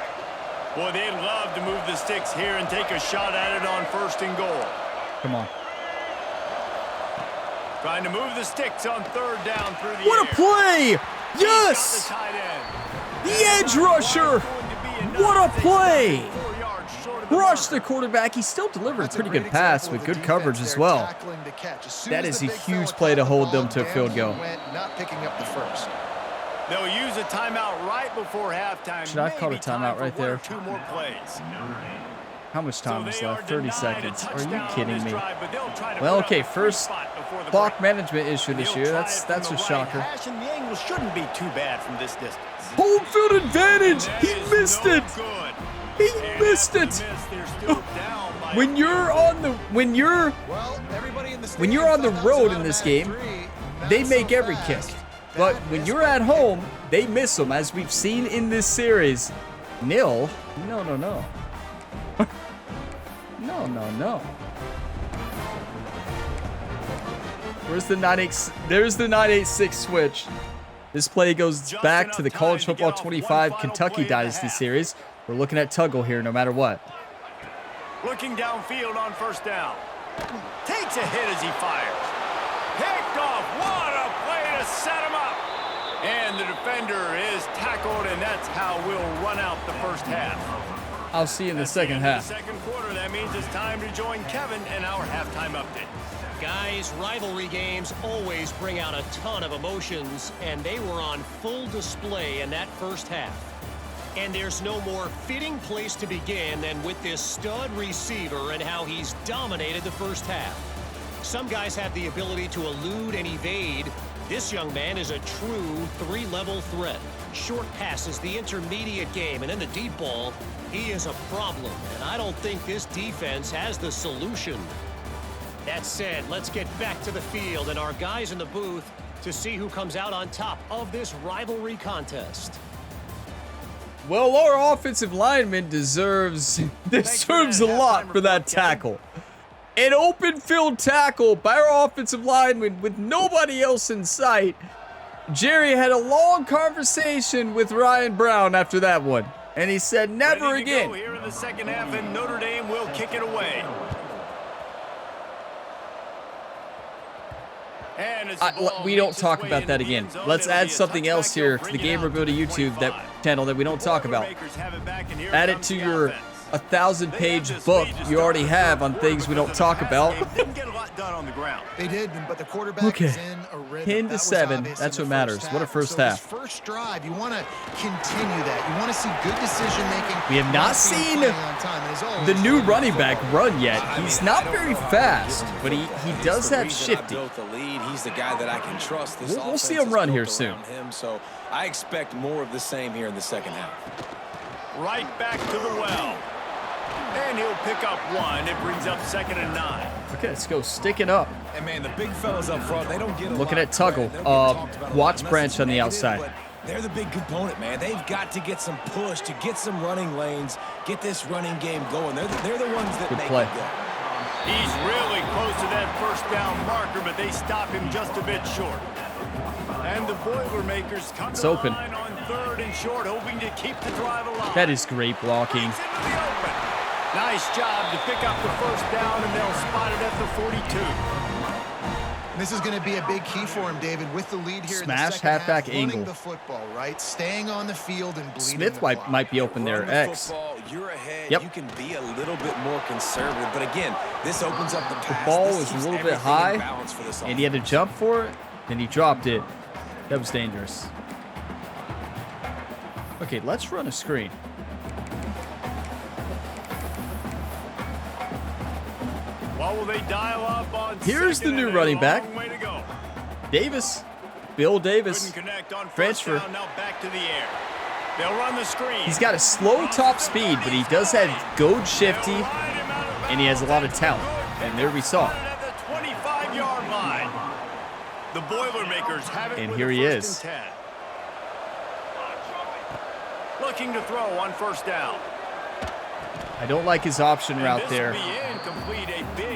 Boy, they'd love to move the sticks here and take a shot at it on 1st and goal.
Come on.
Trying to move the sticks on 3rd down through the
What a
air.
play.
He's got
Yes.
the tight end.
The edge rusher. What a play. Rush the quarterback. He still delivered a
That's
pretty
great
good pass
example
with
of the
good
defense
coverage as
there
well.
tackling the catch. As soon
That
as
is
the
a
big
huge
fella
play to
caught the
hold them
ball,
to a
down
field
he
goal.
went, not picking up the first.
They'll use a timeout right before halftime.
Should I have called a
Maybe time
timeout
for
right
one or
there?
2 more plays.
How much time is left? 30 seconds. Are you kidding me? Well,
Well,
okay, first clock management issue this year. That's a shocker.
And the angle shouldn't be too bad from this distance.
Home field advantage. He
That is
missed
no
it.
good.
He
And
missed
after
it.
the miss, they're still down by
When you're on the when you're
Well, everybody in the
When you're on the
stadium thought that
road
was
in this
automatic
game,
three.
they
Not
make
so
every
fast.
kick. But
That
when
is
you're
correct.
at home, they miss them, as we've seen in this series. Nil? No. No. Where's the 986? There's the 986 switch. This play goes
Just
back
enough
to the
time
College
to get
Football
off one
25
final
Kentucky
play of the
Dynasty
half.
series. We're looking at Tuggle here no matter what.
Looking downfield on 1st down. Takes a hit as he fires. Picked off. What a play to set him up. And the defender is tackled, and that's how we'll run out the first half.
I'll see you in the second half.
Second quarter, that means it's time to join Kevin in our halftime update.
Guys, rivalry games always bring out a ton of emotions, and they were on full display in that first half. And there's no more fitting place to begin than with this stud receiver and how he's dominated the first half. Some guys have the ability to elude and evade. This young man is a true three-level threat. Short passes, the intermediate game, and then the deep ball. He is a problem, and I don't think this defense has the solution. That said, let's get back to the field and our guys in the booth to see who comes out on top of this rivalry contest.
Well, our offensive lineman deserves a lot for that tackle. An open field tackle by our offensive lineman with nobody else in sight. Jerry had a long conversation with Ryan Brown after that one, and he said never again.
Here in the second half, and Notre Dame will kick it away.
We don't talk about that again. Let's add something else here to the Gamer Go to YouTube channel that we don't talk about. Add it to your 1,000-page book you already have on things we don't talk about.
They did, but the quarterback is in a rhythm.
10-7. That's what matters. What a first half.
First drive, you want to continue that. You want to see good decision making.
We have not seen the new running back run yet. He's not very fast, but he does have shifty.
He's the guy that I can trust.
We'll see him run here soon.
So I expect more of the same here in the second half.
Right back to the well. And he'll pick up one. It brings up 2nd and 9.
Okay, let's go. Sticking up.
And man, the big fellas up front, they don't get
looking at Tuggle. Watch Branch on the outside.
They're the big component, man. They've got to get some push, to get some running lanes, get this running game going. They're the ones that make it go.
He's really close to that first down marker, but they stop him just a bit short. And the Boilermakers come to the line on 3rd and short, hoping to keep the drive alive.
That is great blocking.
Nice job to pick up the first down, and they'll spot it at the 42.
This is going to be a big key for him, David, with the lead here.
Smash
in the second
halfback
half,
angle.
The football, right? Staying on the field and bleeding
Smith might be open there. X.
You're ahead.
Yep.
You can be a little bit more conservative, but again, this opens up the pass.
The ball was a little bit high, and he had to jump for it, and he dropped it. That was dangerous. Okay, let's run a screen.
What will they dial up on?
Here's the new running back. Davis. Bill Davis. Transfer.
Now back to the air. They'll run the screen.
He's got a slow top speed, but he does have good shifty, and he has a lot of talent. And there we saw it.
At the 25-yard line. The Boilermakers have it.
And
with
here he is.
10. Looking to throw on first down.
I don't like his option route there.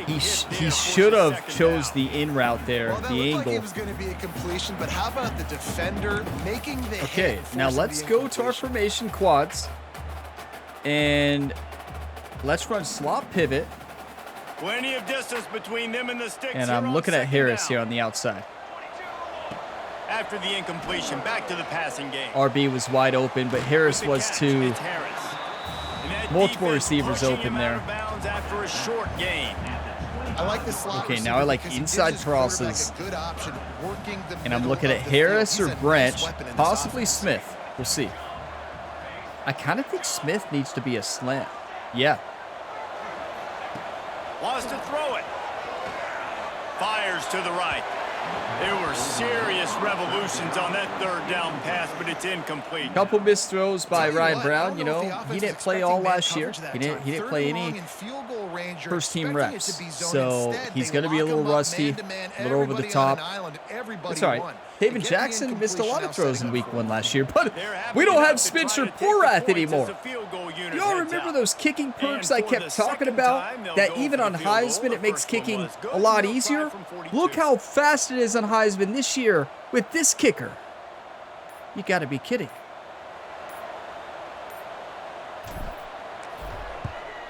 He should have chose the in route there, the angle.
It was going to be a completion, but how about the defender making the
Okay, now let's go to our formation quads, and let's run slot pivot.
Plenty of distance between them and the sticks.
And I'm looking at Harris here on the outside.
After the incompletion, back to the passing game.
RB was wide open, but Harris was too. Multiple receivers open there.
After a short gain.
I like the slot.
Okay, now I like inside crosses. And I'm looking at Harris or Branch, possibly Smith. We'll see. I kind of think Smith needs to be a slant. Yeah.
Wants to throw it. Fires to the right. There were serious revolutions on that 3rd down pass, but it's incomplete.
Couple missed throws by Ryan Brown. You know, he didn't play all last year. He didn't play any first-team reps. So he's going to be a little rusty, a little over the top. That's all right. David Jackson missed a lot of throws in week 1 last year, but we don't have Spencer Porath anymore. Y'all remember those kicking perks I kept talking about? That even on Heisman, it makes kicking a lot easier? Look how fast it is on Heisman this year with this kicker. You got to be kidding.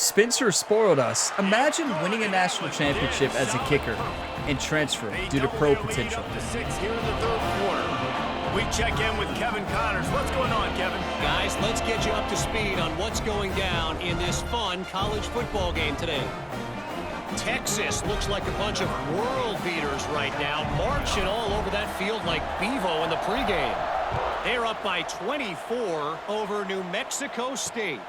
Spencer spoiled us. Imagine winning a national championship as a kicker and transferring due to pro potential.
Up to 6 here in the third quarter. We check in with Kevin Connors. What's going on, Kevin?
Guys, let's get you up to speed on what's going down in this fun college football game today. Texas looks like a bunch of world beaters right now, marching all over that field like Bevo in the pregame. They're up by 24 over New Mexico State.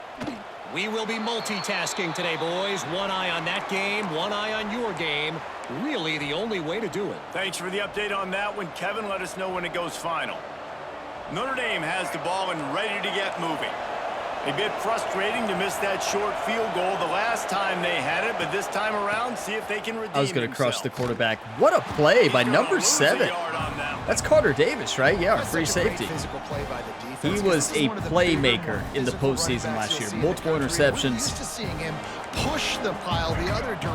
We will be multitasking today, boys. One eye on that game, one eye on your game. Really the only way to do it.
Thanks for the update on that one, Kevin. Let us know when it goes final. Notre Dame has the ball and ready to get moving. A bit frustrating to miss that short field goal the last time they had it, but this time around, see if they can redeem
I was going to crush the quarterback. What a play by number 7. That's Carter Davis, right? Yeah, our free safety. He was a playmaker in the postseason last year. Multiple interceptions.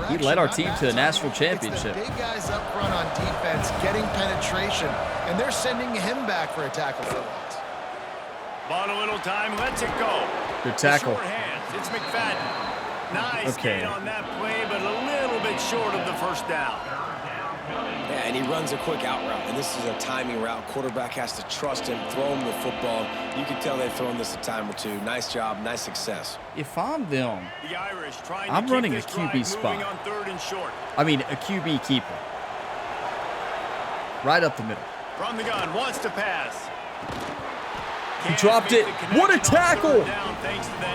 He led our team to the national championship.
Big guys up front on defense, getting penetration, and they're sending him back for a tackle for loss.
Bought a little time, lets it go.
Good tackle.
Short hands. It's McFadden. Nice
Okay.
gain on that play, but a little bit short of the first down.
Yeah, and he runs a quick out route, and this is a timing route. Quarterback has to trust him, throw him the football. You can tell they've thrown this a time or two. Nice job, nice success.
If I'm them,
The Irish trying
I'm
to
running
keep
a
this
QB
drive
spot.
moving on 3rd and short.
I mean a QB keeper. Right up the middle.
From the gun, wants to pass.
He dropped it. What a tackle!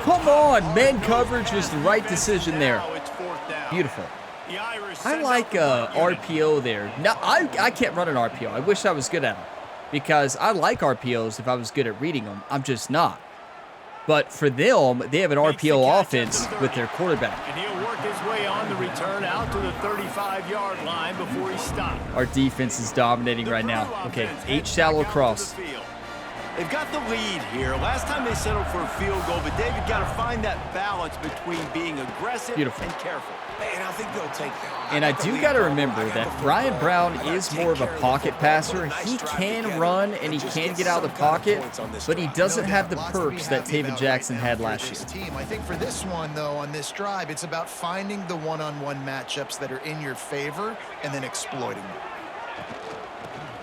Come on, man coverage was the right decision there. Beautiful. I like RPO there. Now, I can't run an RPO. I wish I was good at them because I like RPOs if I was good at reading them. I'm just not. But for them, they have an RPO offense with their quarterback.
And he'll work his way on the return out to the 35-yard line before he stops.
Our defense is dominating right now. Okay, 8 shallow cross.
They've got the lead here. Last time they settled for a field goal, but David got to find that balance between being aggressive
Beautiful.
and careful.
And I think they'll take that.
And I do got to remember that Brian Brown is more of a pocket passer. He can run and he can get out of the pocket, but he doesn't have the perks that Taven Jackson had last year.
I think for this one, though, on this drive, it's about finding the one-on-one matchups that are in your favor and then exploiting them.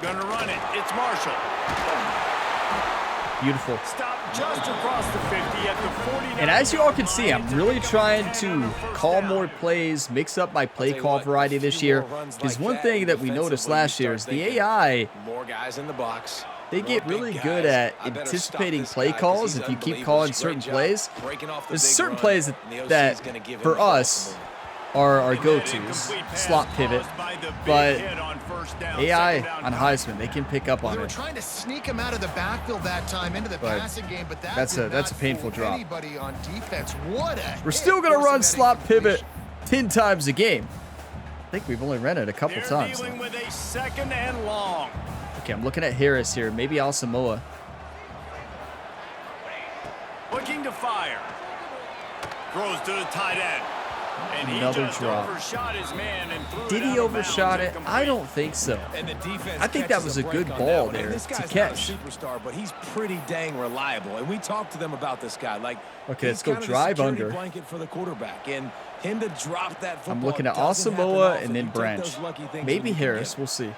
Gonna run it. It's Marshall.
Beautiful.
Stop just across the 50 at the 49.
And as you all can see, I'm really trying to call more plays, mix up my play call variety this year. Because one thing that we noticed last year is the AI,
More guys in the box.
they get really good at anticipating play calls if you keep calling certain plays. There's certain plays that for us, are our go-tos, slot pivot, but AI on Heisman, they can pick up on
They were
it.
trying to sneak him out of the backfield that time into the
But
passing game, but
that's
did
a
not
painful
fool
drop.
Anybody on defense. What a
We're
hit
still going to
forcing
run
that
slot pivot
incompletion.
10 times a game. I think we've only run it a couple
They're
times.
dealing with a 2nd and long.
Okay, I'm looking at Harris here. Maybe Asamoah.
Looking to fire. Throws to the tight end. And he
Another
just
drop.
overshot his man and threw
Did
it
he
out of
overshot
bounds
it?
incomplete.
I don't think so.
And the defense
I think that
catches
was a
break
good
on
ball
that one.
there
And this
to
guy's
catch.
not a superstar, but he's pretty dang reliable. And we talked to them about this guy. Like,
Okay, let's
he's
go
kind of the
drive
security
under.
blanket for the quarterback. And him to drop that football.
I'm looking at
doesn't happen
Asamoah
often.
and then
You take
Branch.
those lucky things
Maybe
when you can
Harris.
get
We'll see.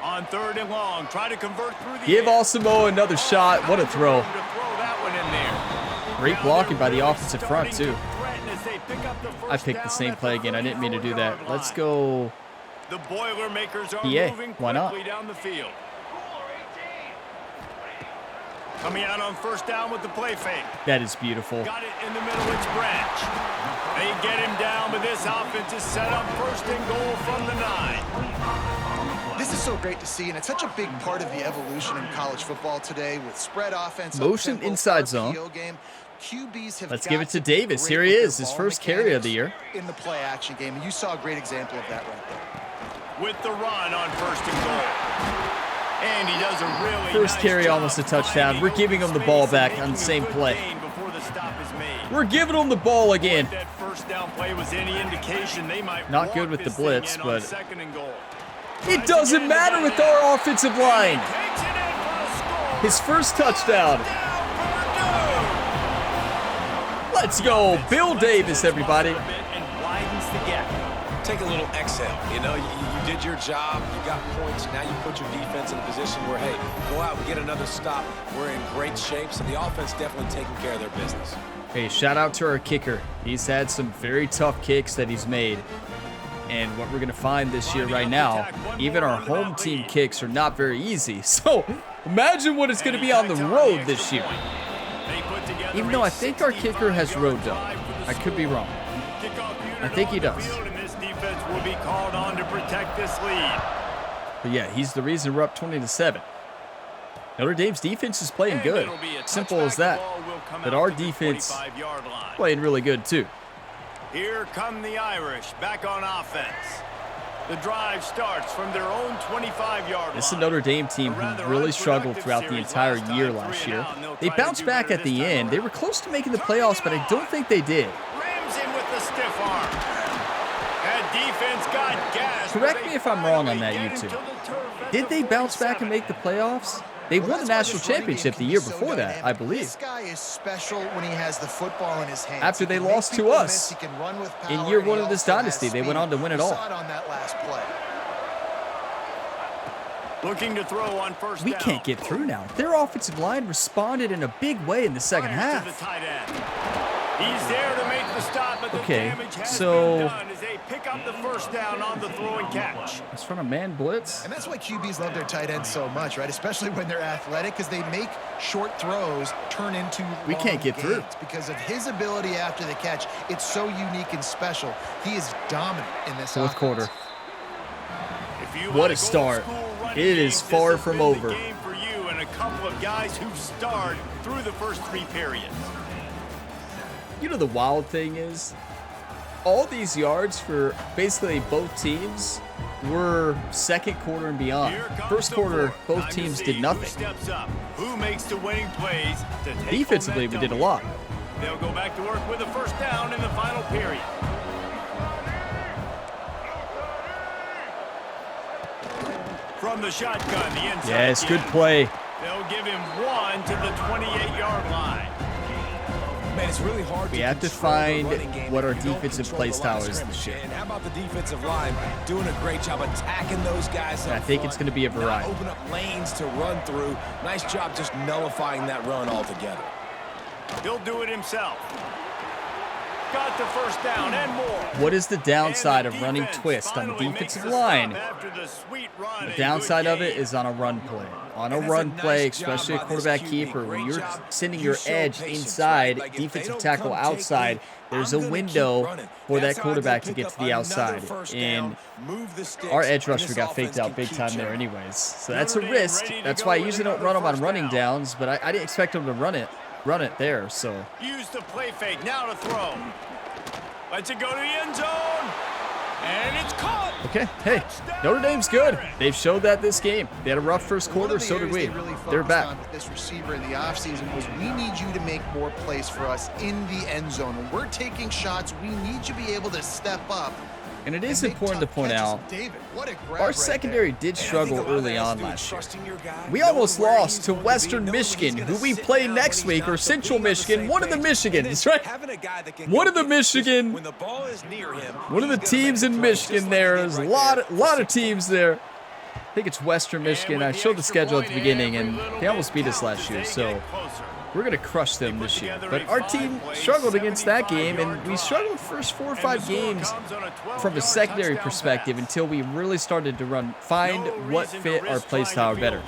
On 3rd and long, try to convert through the
Give
air.
Asamoah another shot. What a throw.
To throw that one in there.
Great
Now
blocking by the
they're really
offensive front,
starting
too.
to threaten as they pick up the
I
first
picked the
down
same
at
play again. I didn't mean to do that.
34-yard
Let's
line.
go.
The Boilermakers are
PA.
moving
Why not?
quickly down the field. Coming out on 1st down with the play fake.
That is beautiful.
Got it in the middle, it's Branch. They get him down, but this offense is set up 1st and goal from the 9.
This is so great to see, and it's such a big part of the evolution in college football today with spread offense,
Motion
up-tempo,
inside zone.
RPO game. QBs have
Let's
got
give it to
be
Davis.
great
Here he
with
is,
their
his
ball
first carry of the
mechanics
year.
in the play action game, and you saw a great example of that right there.
With the run on 1st and goal. And he does a really
First
nice
carry,
job
almost a touchdown.
finding
We're giving him the
space
ball
and
back
making
on the
a
same
good
play.
gain before the stop is made.
We're giving him the ball again.
If that 1st down play was any indication, they might
Not
walk
good with the
this thing
blitz,
in on
but
2nd and goal.
it doesn't matter with our offensive line.
Takes it in for a score.
His first touchdown.
Down Purdue.
Let's go. Bill Davis, everybody.
And widens the gap.
Take a little exhale. You know, you did your job. You got points. Now you put your defense in a position where, hey, go out and get another stop. We're in great shape, so the offense definitely taking care of their business.
Hey, shout out to our kicker. He's had some very tough kicks that he's made. And what we're going to find this year right now, even our home team kicks are not very easy. So imagine what it's going to be on the road this year. Even though I think our kicker has road dog. I could be wrong. I think he does.
Will be called on to protect this lead.
But yeah, he's the reason we're up 20-7. Notre Dame's defense is playing good. Simple as that. But our defense playing really good too.
Here come the Irish back on offense. The drive starts from their own 25-yard line.
This is a Notre Dame team who really struggled throughout the entire year last year. They bounced back at the end. They were close to making the playoffs, but I don't think they did.
Rams in with the stiff arm. That defense got gas.
Correct me if I'm wrong on that, you two. Did they bounce back and make the playoffs? They won the national championship the year before that, I believe.
This guy is special when he has the football in his hands.
After they lost to us in year one of this dynasty, they went on to win it all.
Looking to throw on first
We
down.
can't get through now. Their offensive line responded in a big way in the second half.
He's there to make the stop, but the damage has been done as they pick up the first down on the throw and catch.
It's from a man blitz.
And that's why QBs love their tight ends so much, right? Especially when they're athletic, because they make short throws turn into
We can't get through.
Because of his ability after the catch. It's so unique and special. He is dominant in this
Fourth quarter.
If
What a start. It is far from over.
Game for you and a couple of guys who starred through the first 3 periods.
You know the wild thing is, all these yards for basically both teams were second quarter and beyond. First quarter, both teams did nothing.
Who makes the winning plays to take
Defensively, we did a lot.
They'll go back to work with a first down in the final period. From the shotgun, the inside.
Yes, good play.
They'll give him 1 to the 28-yard line.
Man, it's really hard
We have to find what our defensive play style is this year.
And how about the defensive line doing a great job attacking those guys up
I think it's
front,
going to be a
not
variety.
open up lanes to run through. Nice job just nullifying that run altogether.
He'll do it himself. Got the first down and more.
What is the downside of running twist on the defensive line? The downside of it is on a run play. On a run play, especially a quarterback keeper, when you're sending your edge inside, defensive tackle outside, there's a window for that quarterback to get to the outside. And our edge rusher got faked out big time there anyways. So that's a risk. That's why I usually don't run them on running downs, but I didn't expect them to run it there, so.
Use the play fake, now to throw. Lets it go to the end zone. And it's caught.
Okay, hey, Notre Dame's good. They've showed that this game. They had a rough first quarter, so did we. They're back.
With this receiver in the offseason was we need you to make more plays for us in the end zone. When we're taking shots, we need you to be able to step up.
And it is important to point out, our secondary did struggle early on last year. We almost lost to Western Michigan, who we play next week, or Central Michigan, one of the Michigans, right? One of the Michigan, one of the teams in Michigan there. There's a lot of teams there. I think it's Western Michigan. I showed the schedule at the beginning, and they almost beat us last year, so we're going to crush them this year. But our team struggled against that game, and we struggled the first 4 or 5 games from a secondary perspective until we really started to find what fit our play style better,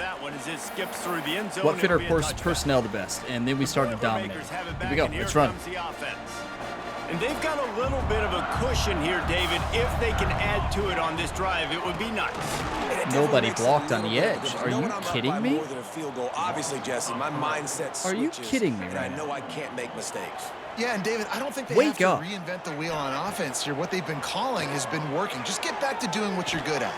what fit our personnel the best, and then we started dominating. Here we go. Let's run.
And they've got a little bit of a cushion here, David. If they can add to it on this drive, it would be nice.
Nobody blocked on the edge. Are you kidding me?
Obviously, Jesse, my mindset
Are you kidding me right
I know
now?
I can't make mistakes.
Yeah, and David, I don't think they
Wake
have
up.
to reinvent the wheel on offense here. What they've been calling has been working. Just get back to doing what you're good at.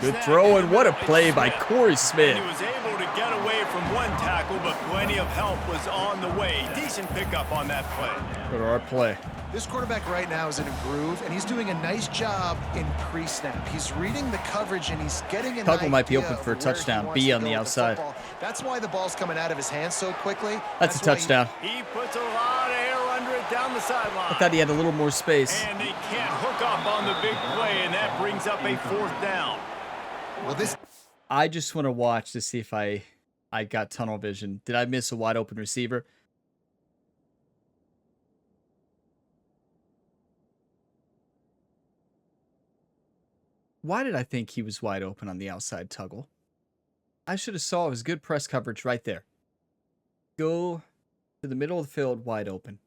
Good throw, and what a play by Corey Smith.
He was able to get away from one tackle, but plenty of help was on the way. Decent pickup on that play.
Go to our play.
This quarterback right now is in a groove, and he's doing a nice job in pre-snap. He's reading the coverage, and he's getting an
Tuggle might be
idea
open for a
of where he
touchdown.
wants
B
to
on
go
the
with
outside.
football. That's why the ball's coming out of his hands so quickly.
That's a
why
touchdown.
He puts a lot of air under it down the sideline.
I thought he had a little more space.
And they can't hook up on the big play, and that brings up a 4th down.
Well, this
I just want to watch to see if I got tunnel vision. Did I miss a wide open receiver? Why did I think he was wide open on the outside tuggle? I should have saw it was good press coverage right there. Go to the middle of the field, wide open.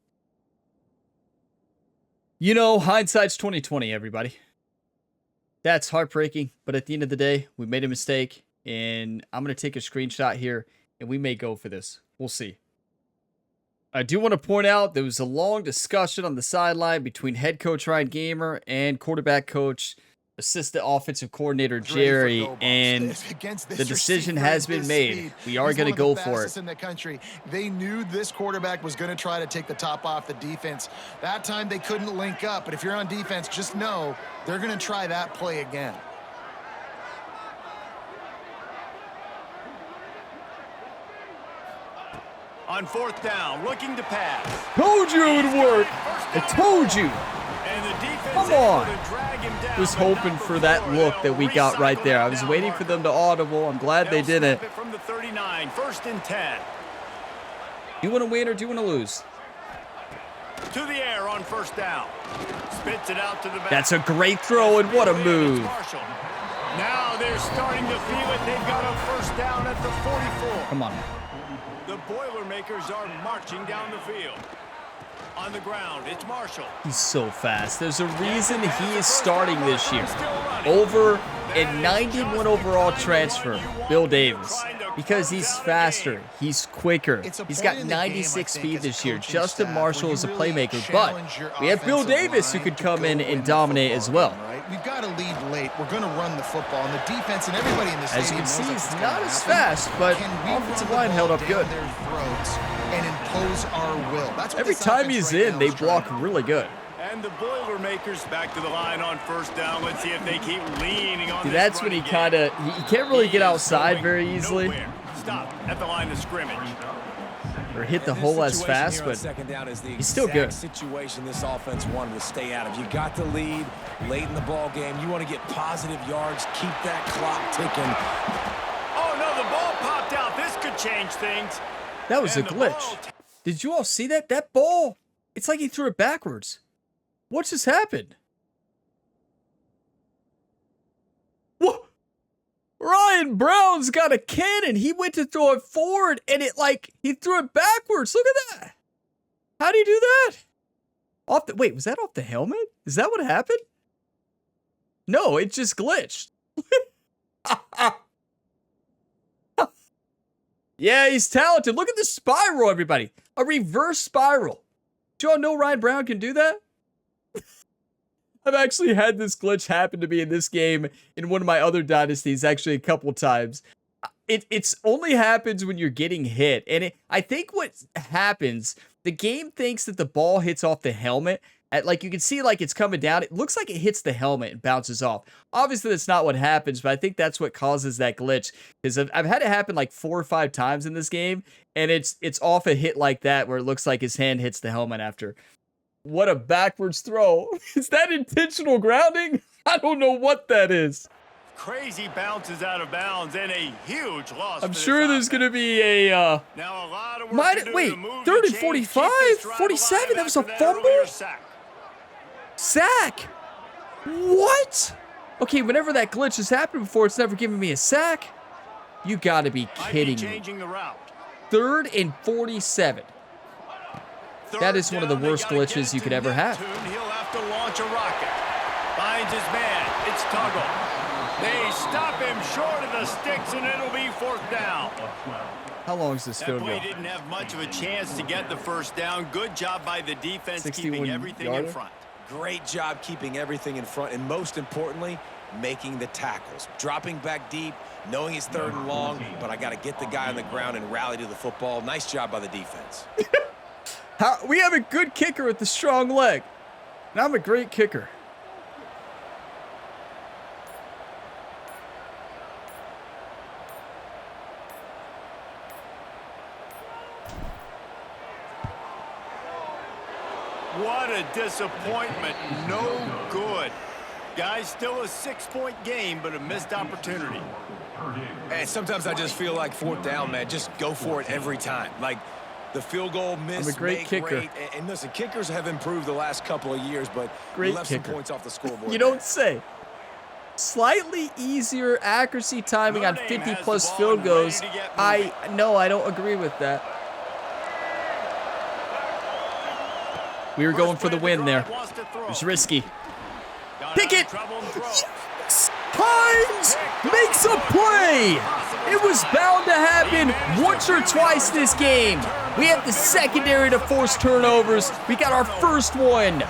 You know, hindsight's 20/20, everybody. That's heartbreaking, but at the end of the day, we made a mistake, and I'm going to take a screenshot here, and we may go for this. We'll see. I do want to point out there was a long discussion on the sideline between head coach Ryan Gamer and quarterback coach, assistant offensive coordinator Jerry, and the decision has been made. We are going to go for it.
In the country, they knew this quarterback was going to try to take the top off the defense. That time they couldn't link up, but if you're on defense, just know they're going to try that play again.
On 4th down, looking to pass.
Told you it would work. I told you.
And the defense
Come on. Was hoping for that look that we got right there. I was waiting for them to audible. I'm glad they did it.
From the 39, 1st and 10.
Do you want to win or do you want to lose?
To the air on 1st down. Spits it out to the back.
That's a great throw, and what a move.
Now they're starting to feel it. They've got a 1st down at the 44.
Come on.
The Boilermakers are marching down the field. On the ground, it's Marshall.
He's so fast. There's a reason he is starting this year over a 91 overall transfer, Bill Davis, because he's faster, he's quicker, he's got 96 speed this year. Justin Marshall is a playmaker, but we have Bill Davis who could come in and dominate as well.
We've got to lead late. We're going to run the football, and the defense and everybody in this
As you can see, he's not as fast, but offensive line held up good.
And impose our will. That's what
every time he's in, they block really good.
And the Boilermakers back to the line on 1st down. Let's see if they keep leaning on.
See, that's when he kind of he can't really get outside very easily.
Stop at the line of scrimmage.
Or hit the hole as fast, but he's still good.
Situation this offense wanted to stay out of. You got the lead late in the ball game. You want to get positive yards, keep that clock ticking.
Oh no, the ball popped out. This could change things.
That was a glitch. Did you all see that? That ball, it's like he threw it backwards. What just happened? What? Ryan Brown's got a cannon. He went to throw it forward, and he threw it backwards. Look at that. How do you do that? Wait, was that off the helmet? Is that what happened? No, it just glitched. Yeah, he's talented. Look at the spiral, everybody. A reverse spiral. Do y'all know Ryan Brown can do that? I've actually had this glitch happen to me in this game in one of my other dynasties, actually a couple times. It's only happens when you're getting hit. And I think what happens, the game thinks that the ball hits off the helmet. You can see it's coming down. It looks like it hits the helmet and bounces off. Obviously, that's not what happens, but I think that's what causes that glitch. Because I've had it happen 4 or 5 times in this game, and it's off a hit like that where it looks like his hand hits the helmet after. What a backwards throw. Is that intentional grounding? I don't know what that is.
Crazy bounces out of bounds and a huge loss.
I'm sure there's going to be a...
Now a lot of work to do
wait,
to move
3rd
the
and
chains,
45?
keep this drive
47?
alive
That was a
after that
fumble?
earlier sack.
Sack? What? Okay, whenever that glitch has happened before, it's never given me a sack. You got to be kidding me.
Changing the route.
3rd and 47. That is one of the worst glitches you could ever have.
He'll have to launch a rocket. Finds his man. It's Tuggle. They stop him short of the sticks, and it'll be 4th down.
How long is this field
goal?
goal?
He didn't have much of a chance to get the 1st down. Good job by the defense keeping everything in front.
Great job keeping everything in front, and most importantly, making the tackles. Dropping back deep, knowing it's 3rd and long, but I got to get the guy on the ground and rally to the football. Nice job by the defense.
We have a good kicker with the strong leg, and I'm a great kicker.
What a disappointment. No good. Guys, still a 6-point game, but a missed opportunity.
And sometimes I just feel like 4th down, man. Just go for it every time. Like the field goal miss.
I'm a great kicker.
And listen, kickers have improved the last couple of years, but
great
left
kicker.
some points off the scoreboard.
You don't say. Slightly easier accuracy timing on 50-plus field goals. I don't agree with that. We were going for the win there. It was risky. Pickett! Yes! Hines makes a play! It was bound to happen once or twice this game. We had the secondary to force turnovers. We got our first one.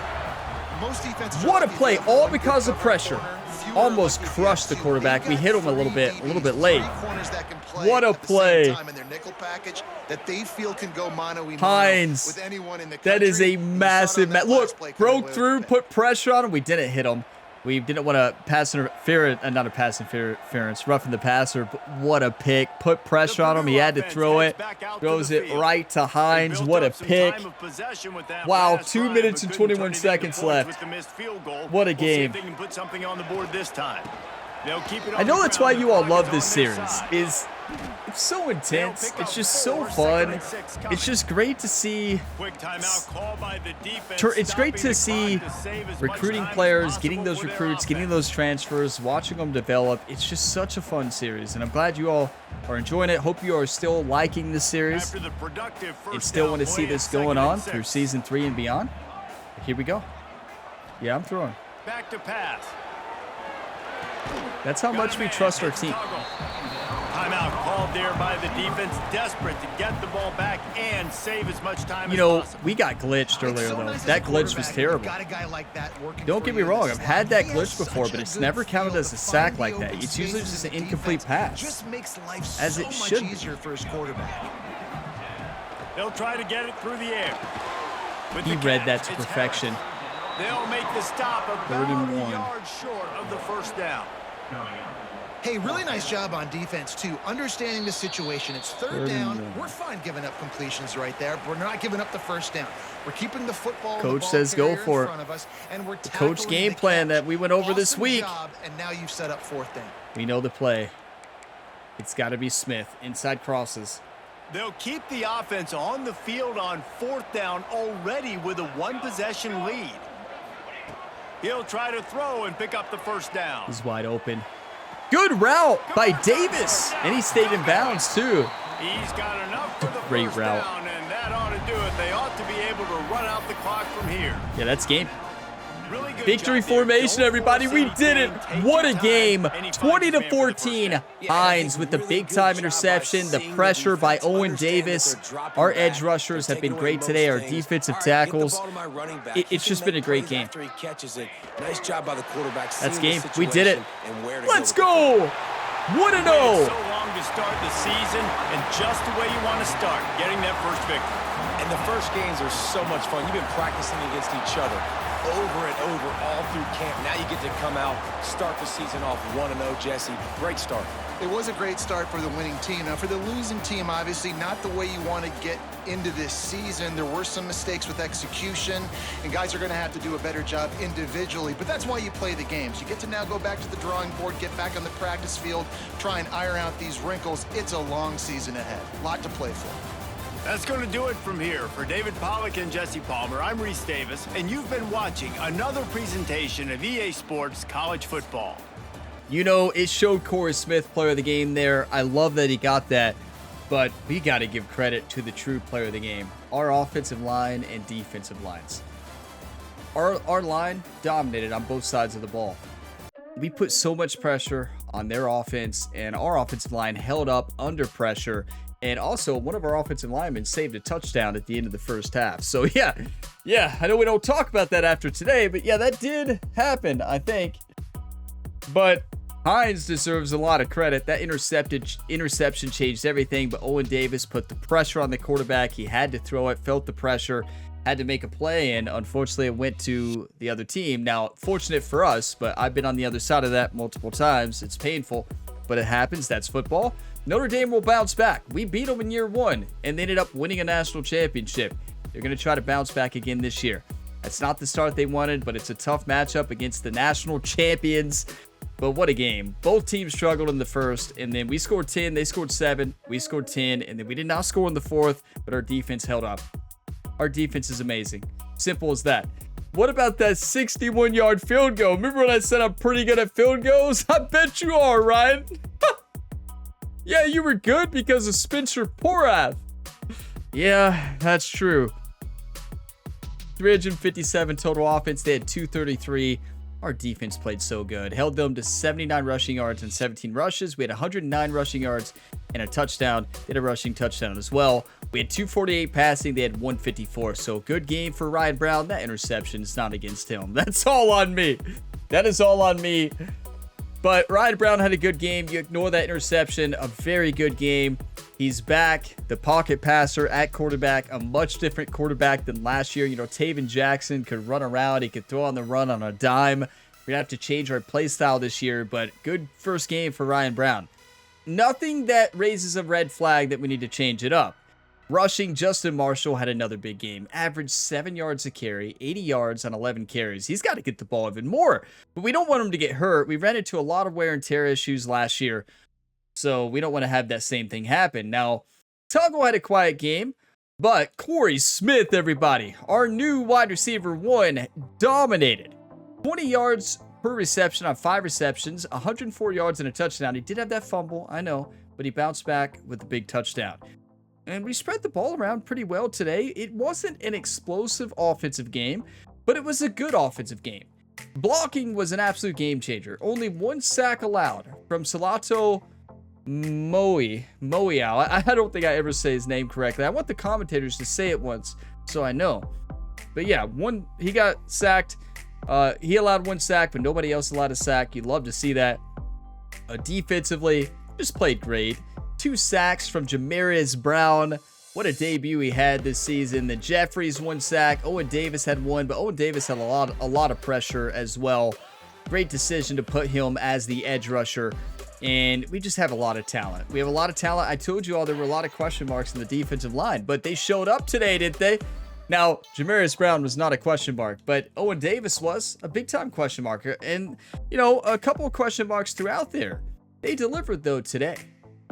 What a play, all because of pressure. Almost crushed the quarterback. We hit him a little bit late. What a play. Hines, that is a massive look, broke through, put pressure on him. We didn't hit him. We didn't want to pass interference, not a pass interference, roughing the passer, but what a pick. Put pressure on him. He had to throw it. Throws it right to Hines. What a pick. Wow, 2 minutes and 21 seconds left. What a game. I know that's why you all love this series. It's so intense. It's just so fun. It's just great to see. It's great to see recruiting players, getting those recruits, getting those transfers, watching them develop. It's just such a fun series, and I'm glad you all are enjoying it. Hope you are still liking this series and still want to see this going on through season 3 and beyond. Here we go. Yeah, I'm throwing.
Back to pass.
That's how much we trust our team.
Timeout called there by the defense, desperate to get the ball back and save as much time as possible.
We got glitched earlier, though. That glitch was terrible. Don't get me wrong. I've had that glitch before, but it's never counted as a sack like that. It's usually just an incomplete pass, as it should be.
They'll try to get it through the air.
He read that to perfection.
They'll make the stop about a yard short of the first down.
Hey, really nice job on defense, too. Understanding the situation. It's third down. We're fine giving up completions right there, but we're not giving up the first down. We're keeping the football.
Coach says go for it. The coach game plan that we went over this week.
And now you've set up 4th down.
We know the play. It's got to be Smith. Inside crosses.
They'll keep the offense on the field on 4th down already with a 1-possession lead. He'll try to throw and pick up the first down.
He's wide open. Good route by Davis. And he stayed in bounds, too.
He's got enough for the
Great
first
route.
down, and that ought to do it. They ought to be able to run out the clock from here.
Yeah, that's game.
Really good
Victory
job there.
formation, everybody. We did it. What a game. 20-14. Hines with the big-time interception. The pressure by Owen Davis. Our edge rushers have been great today. Our defensive tackles. It's just been a great game. That's game. We did it. Let's go. 1-0.
So long to start the season, and just the way you want to start, getting that first victory.
And the first games are so much fun. You've been practicing against each other over and over all through camp. Now you get to come out, start the season off 1-0, Jesse. Great start.
It was a great start for the winning team. Now, for the losing team, obviously not the way you want to get into this season. There were some mistakes with execution, and guys are going to have to do a better job individually. But that's why you play the games. You get to now go back to the drawing board, get back on the practice field, try and iron out these wrinkles. It's a long season ahead. A lot to play for.
That's going to do it from here. For David Pollack and Jesse Palmer, I'm Reese Davis, and you've been watching another presentation of EA Sports College Football.
You know, it showed Corey Smith player of the game there. I love that he got that, but we got to give credit to the true player of the game. Our offensive line and defensive lines. Our line dominated on both sides of the ball. We put so much pressure on their offense, and our offensive line held up under pressure. And also, one of our offensive linemen saved a touchdown at the end of the first half. So, yeah, I know we don't talk about that after today, but yeah, that did happen, I think. But Hines deserves a lot of credit. That interception changed everything, but Owen Davis put the pressure on the quarterback. He had to throw it, felt the pressure, had to make a play, and unfortunately it went to the other team. Now, fortunate for us, but I've been on the other side of that multiple times. It's painful, but it happens. That's football. Notre Dame will bounce back. We beat them in year 1, and they ended up winning a national championship. They're going to try to bounce back again this year. That's not the start they wanted, but it's a tough matchup against the national champions. But what a game. Both teams struggled in the first, and then we scored 10, they scored 7, we scored 10, and then we did not score in the fourth, but our defense held up. Our defense is amazing. Simple as that. What about that 61-yard field goal? Remember when I said I'm pretty good at field goals? I bet you are, Ryan. Yeah, you were good because of Spencer Porath. Yeah, that's true. 357 total offense. They had 233. Our defense played so good. Held them to 79 rushing yards and 17 rushes. We had 109 rushing yards and a touchdown. They had a rushing touchdown as well. We had 248 passing. They had 154. So good game for Ryan Brown. That interception is not against him. That's all on me. That is all on me. But Ryan Brown had a good game. You ignore that interception. A very good game. He's back, the pocket passer at quarterback, a much different quarterback than last year. You know, Taven Jackson could run around. He could throw on the run on a dime. We're going to have to change our play style this year, but good first game for Ryan Brown. Nothing that raises a red flag that we need to change it up. Rushing, Justin Marshall had another big game. Averaged 7 yards a carry, 80 yards on 11 carries. He's got to get the ball even more, but we don't want him to get hurt. We ran into a lot of wear and tear issues last year, so we don't want to have that same thing happen. Now, Tuggle had a quiet game, but Corey Smith, everybody, our new wide receiver 1, dominated. 20 yards per reception on 5 receptions, 104 yards and a touchdown. He did have that fumble, I know, but he bounced back with a big touchdown. And we spread the ball around pretty well today. It wasn't an explosive offensive game, but it was a good offensive game. Blocking was an absolute game changer. Only 1 sack allowed from Salato Moiao. I don't think I ever say his name correctly. I want the commentators to say it once so I know. But yeah, he got sacked. He allowed 1 sack, but nobody else allowed a sack. You'd love to see that. Defensively, just played great. 2 sacks from Jamarius Brown. What a debut he had this season. Then Jeffries 1 sack. Owen Davis had 1, but Owen Davis had a lot of pressure as well. Great decision to put him as the edge rusher. And we just have a lot of talent. We have a lot of talent. I told you all there were a lot of question marks in the defensive line, but they showed up today, didn't they? Now, Jamarius Brown was not a question mark, but Owen Davis was a big-time question mark. And, you know, a couple of question marks throughout there. They delivered, though, today.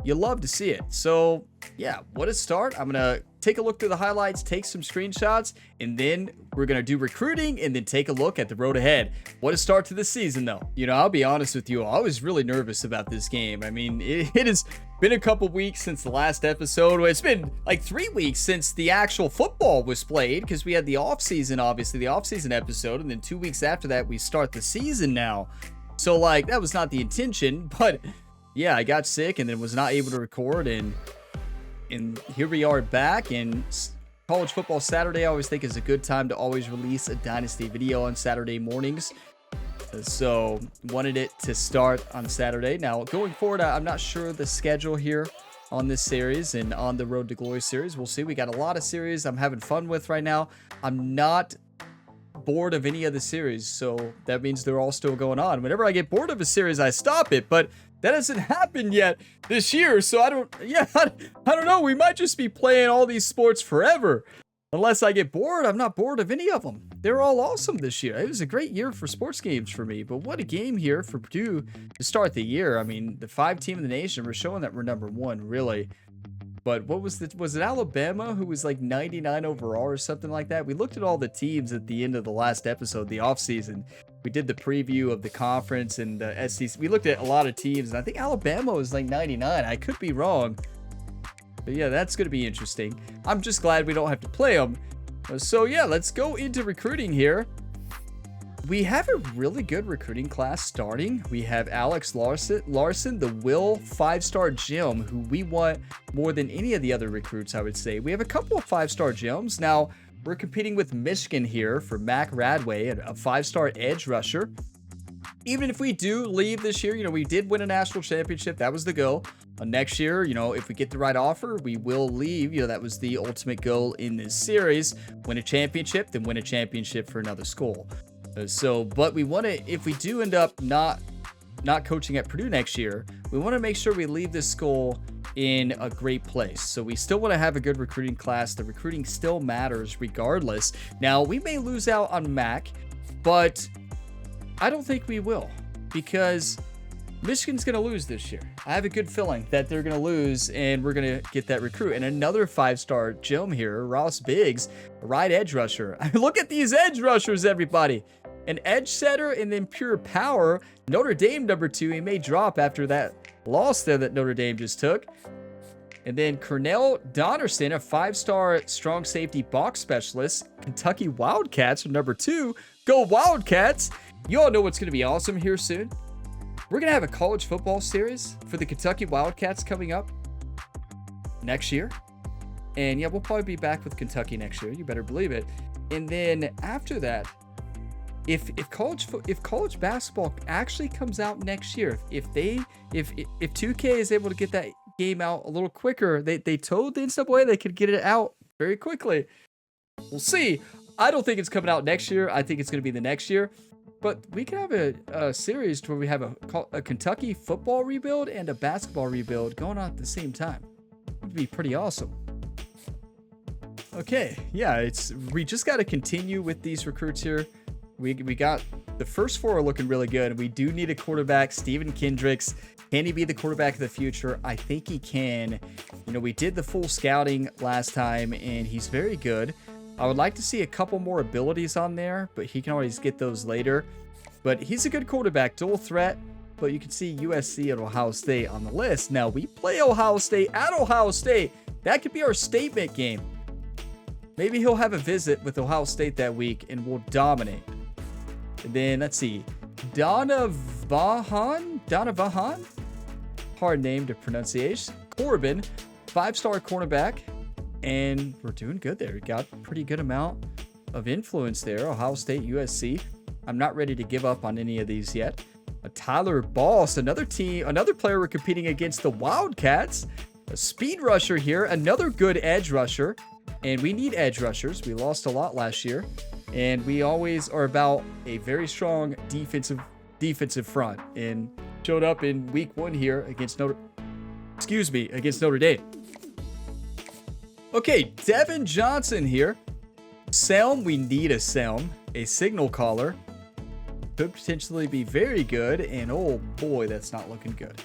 You love to see it. So, yeah, what a start. I'm going to take a look through the highlights, take some screenshots, and then we're going to do recruiting and then take a look at the road ahead. What a start to the season, though. You know, I'll be honest with you. I was really nervous about this game. I mean, it has been a couple weeks since the last episode. It's been like 3 weeks since the actual football was played because we had the offseason, obviously, the offseason episode. And then 2 weeks after that, we start the season now. So, like, that was not the intention, but yeah, I got sick and then was not able to record, and here we are back. And College Football Saturday, I always think, is a good time to always release a Dynasty video on Saturday mornings. So wanted it to start on Saturday. Now, going forward, I'm not sure the schedule here on this series and on the Road to Glory series. We'll see. We got a lot of series I'm having fun with right now. I'm not bored of any of the series, so that means they're all still going on. Whenever I get bored of a series, I stop it, but that hasn't happened yet this year, so I don't know. We might just be playing all these sports forever. Unless I get bored, I'm not bored of any of them. They're all awesome this year. It was a great year for sports games for me, but what a game here for Purdue to start the year. I mean, the 5 team in the nation, we're showing that we're number 1, really. But what was it Alabama who was like 99 overall or something like that? We looked at all the teams at the end of the last episode, the offseason. We did the preview of the conference and the SEC. We looked at a lot of teams, and I think Alabama was like 99. I could be wrong. But yeah, that's going to be interesting. I'm just glad we don't have to play them. So yeah, let's go into recruiting here. We have a really good recruiting class starting. We have Alex Larson, the Will 5-star gem, who we want more than any of the other recruits, I would say. We have a couple of 5-star gems. Now, we're competing with Michigan here for Mac Radway, a 5-star edge rusher. Even if we do leave this year, you know, we did win a national championship. That was the goal. Next year, you know, if we get the right offer, we will leave. You know, that was the ultimate goal in this series. Win a championship, then win a championship for another school. But we want to, if we do end up not coaching at Purdue next year, we want to make sure we leave this school in a great place. So we still want to have a good recruiting class. The recruiting still matters regardless. Now, we may lose out on Mac, but I don't think we will, because Michigan's going to lose this year. I have a good feeling that they're going to lose, and we're going to get that recruit. And another 5-star gem here, Ross Biggs, a right edge rusher. Look at these edge rushers, everybody. An edge setter and then pure power. Notre Dame number 2. He may drop after that loss there that Notre Dame just took. And then Cornell Donnerson, a 5-star strong safety box specialist. Kentucky Wildcats are number 2. Go Wildcats. You all know what's going to be awesome here soon. We're going to have a college football series for the Kentucky Wildcats coming up next year. And yeah, we'll probably be back with Kentucky next year. You better believe it. And then after that, if college basketball actually comes out next year, if 2K is able to get that game out a little quicker, they told the NCAA they could get it out very quickly. We'll see. I don't think it's coming out next year. I think it's going to be the next year. But we can have a series where we have a Kentucky football rebuild and a basketball rebuild going on at the same time. It would be pretty awesome. Okay, yeah, we just got to continue with these recruits here. We got the first 4 are looking really good, and we do need a quarterback. Steven Kendricks, can he be the quarterback of the future? I think he can. You know, we did the full scouting last time, and he's very good. I would like to see a couple more abilities on there, but he can always get those later. But he's a good quarterback, dual threat. But you can see USC and Ohio State on the list. Now, we play Ohio State at Ohio State. That could be our statement game. Maybe he'll have a visit with Ohio State that week, and we'll dominate. And then, let's see. Donovan? Hard name to pronunciation. Corbin, 5-star cornerback. And we're doing good there. We got a pretty good amount of influence there. Ohio State, USC. I'm not ready to give up on any of these yet. Tyler Boss, another player we're competing against, the Wildcats. A speed rusher here, another good edge rusher. And we need edge rushers. We lost a lot last year. And we always are about a very strong defensive front. And showed up in week 1 here against Notre Dame. Okay, Devin Johnson here. Selm, we need a Selm, a signal caller. Could potentially be very good, and oh boy, that's not looking good.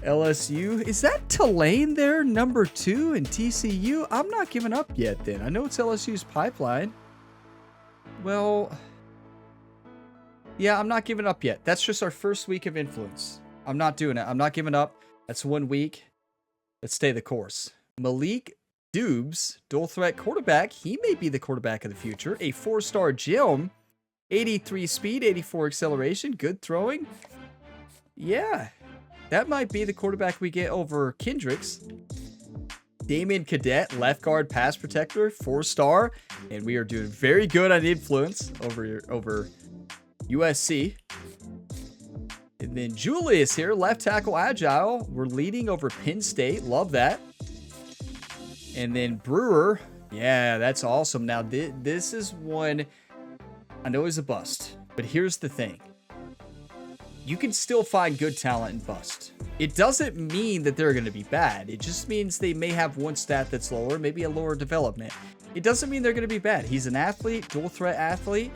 LSU, is that Tulane there, number 2 in TCU? I'm not giving up yet then. I know it's LSU's pipeline. Well, yeah, I'm not giving up yet. That's just our first week of influence. I'm not doing it. I'm not giving up. That's 1 week. Let's stay the course. Malik Dubes, dual threat quarterback. He may be the quarterback of the future. A 4-star gem. 83 speed, 84 acceleration. Good throwing. Yeah, that might be the quarterback we get over Kendricks. Damian Cadet, left guard pass protector, 4-star. And we are doing very good on influence over USC. And then Julius here, left tackle agile. We're leading over Penn State. Love that. And then Brewer. Yeah, that's awesome. Now, this is one I know is a bust. But here's the thing. You can still find good talent and bust. It doesn't mean that they're going to be bad. It just means they may have one stat that's lower, maybe a lower development. It doesn't mean they're going to be bad. He's an athlete, dual threat athlete.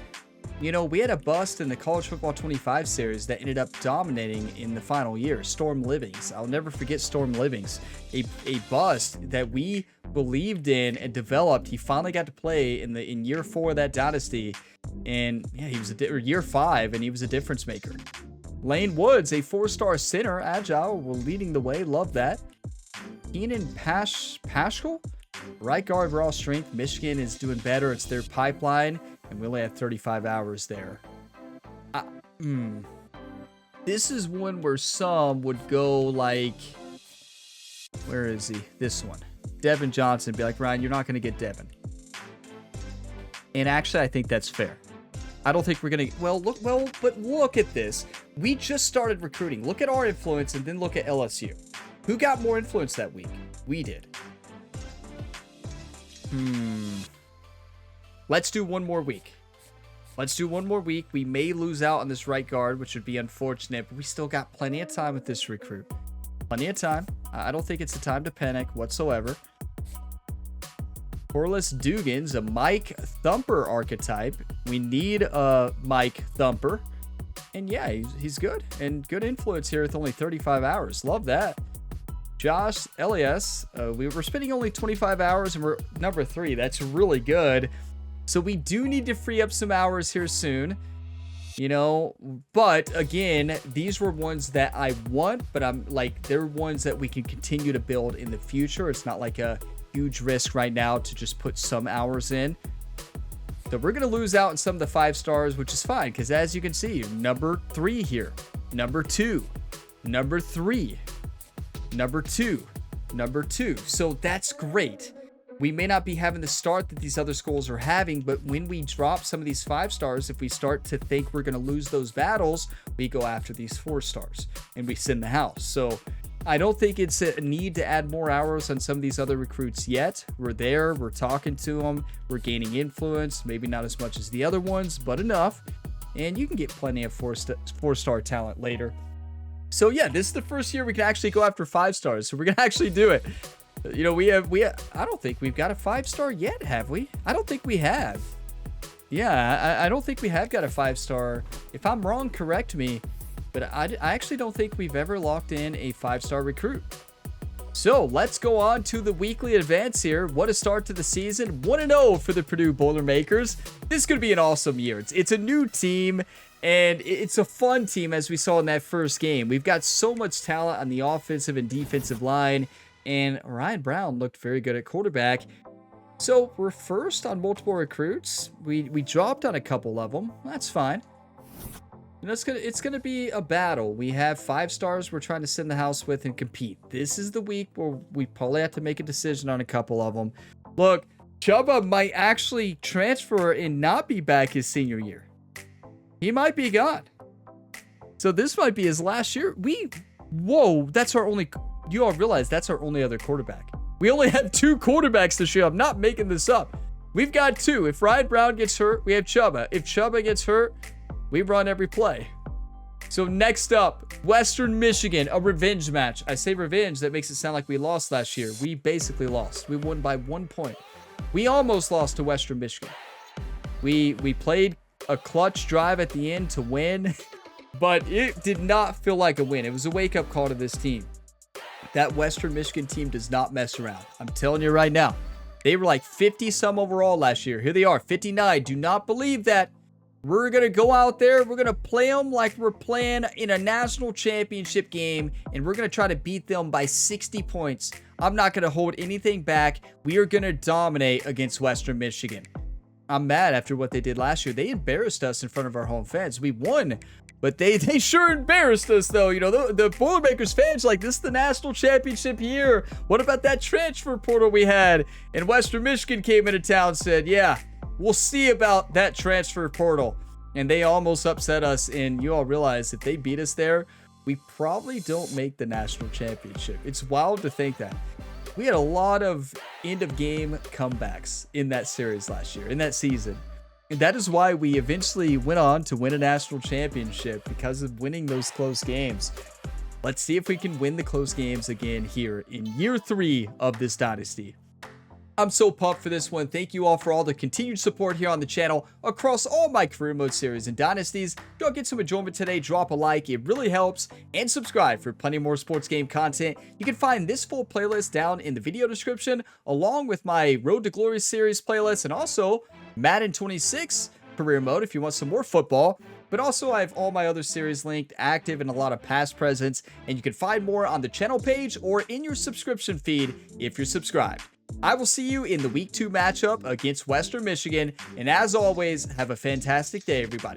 You know, we had a bust in the College Football 25 series that ended up dominating in the final year. Storm Livings. I'll never forget Storm Livings. A bust that we believed in and developed. He finally got to play in year 4 of that dynasty. And yeah, he was year 5, and he was a difference maker. Lane Woods, a 4-star center, agile, we're leading the way. Love that. Keenan Paschal, right guard, raw strength. Michigan is doing better. It's their pipeline. And we only have 35 hours there. This is one where some would go like, where is he? This one. Devin Johnson. Be like, Ryan, you're not going to get Devin. And actually, I think that's fair. I don't think we're going to, but look at this. We just started recruiting. Look at our influence and then look at LSU. Who got more influence that week? We did. Let's do one more week. We may lose out on this right guard, which would be unfortunate, but we still got plenty of time with this recruit. Plenty of time. I don't think it's a time to panic whatsoever. Corliss Dugan's a Mike Thumper archetype. We need a Mike Thumper. And yeah, he's good. And good influence here with only 35 hours. Love that. Josh Elias, we were spending only 25 hours and we're number 3. That's really good. So we do need to free up some hours here soon. You know, but again, these were ones that I want, but I'm like, they're ones that we can continue to build in the future. It's not like a huge risk right now to just put some hours in. So we're going to lose out on some of the 5 stars, which is fine. Because as you can see, number 3 here, number 2, number 3, number 2, number 2. So that's great. We may not be having the start that these other schools are having, but when we drop some of these 5 stars, if we start to think we're going to lose those battles, we go after these 4 stars and we send the house. So I don't think it's a need to add more hours on some of these other recruits yet. We're there, we're talking to them, we're gaining influence, maybe not as much as the other ones, but enough. And you can get plenty of 4-star talent later. So yeah, this is the first year we can actually go after 5 stars. So we're going to actually do it. You know, we have, I don't think we've got a 5-star yet, have we? I don't think we have. Yeah, I don't think we have got a 5-star. If I'm wrong, correct me. But I actually don't think we've ever locked in a 5-star recruit. So let's go on to the weekly advance here. What a start to the season. 1-0 for the Purdue Boilermakers. This could be an awesome year. It's a new team. And it's a fun team, as we saw in that first game. We've got so much talent on the offensive and defensive line. And Ryan Brown looked very good at quarterback. So we're first on multiple recruits. We dropped on a couple of them. That's fine. And it's gonna be a battle. We have 5 stars we're trying to send the house with and compete. This is the week where we probably have to make a decision on a couple of them. Look, Chuba might actually transfer and not be back his senior year. He might be gone. So this might be his last year. Whoa, that's our only... You all realize that's our only other quarterback. We only have 2 quarterbacks this year. I'm not making this up. We've got 2. If Ryan Brown gets hurt, we have Chuba. If Chuba gets hurt, we run every play. So next up, Western Michigan, a revenge match. I say revenge, that makes it sound like we lost last year. We basically lost. We won by 1 point. We almost lost to Western Michigan. We played a clutch drive at the end to win, but it did not feel like a win. It was a wake-up call to this team. That Western Michigan team does not mess around. I'm telling you right now. They were like 50-some overall last year. Here they are, 59. Do not believe that. We're going to go out there. We're going to play them like we're playing in a national championship game. And we're going to try to beat them by 60 points. I'm not going to hold anything back. We are going to dominate against Western Michigan. I'm mad after what they did last year. They embarrassed us in front of our home fans. We won. But they sure embarrassed us, though. You know, the Boilermakers fans like, this is the national championship year. What about that transfer portal we had? And Western Michigan came into town and said, yeah, we'll see about that transfer portal. And they almost upset us. And you all realize if they beat us there, we probably don't make the national championship. It's wild to think that. We had a lot of end-of-game comebacks in that series last year, in that season. And that is why we eventually went on to win a national championship, because of winning those close games. Let's see if we can win the close games again here in year 3 of this dynasty. I'm so pumped for this one. Thank you all for all the continued support here on the channel across all my career mode series and dynasties. Go get some enjoyment today. Drop a like. It really helps. And subscribe for plenty more sports game content. You can find this full playlist down in the video description, along with my Road to Glory series playlist, and also Madden 26 career mode if you want some more football. But also I have all my other series linked, active, and a lot of past presents. And you can find more on the channel page or in your subscription feed if you're subscribed. I will see you in the Week 2 matchup against Western Michigan. And as always, have a fantastic day, everybody.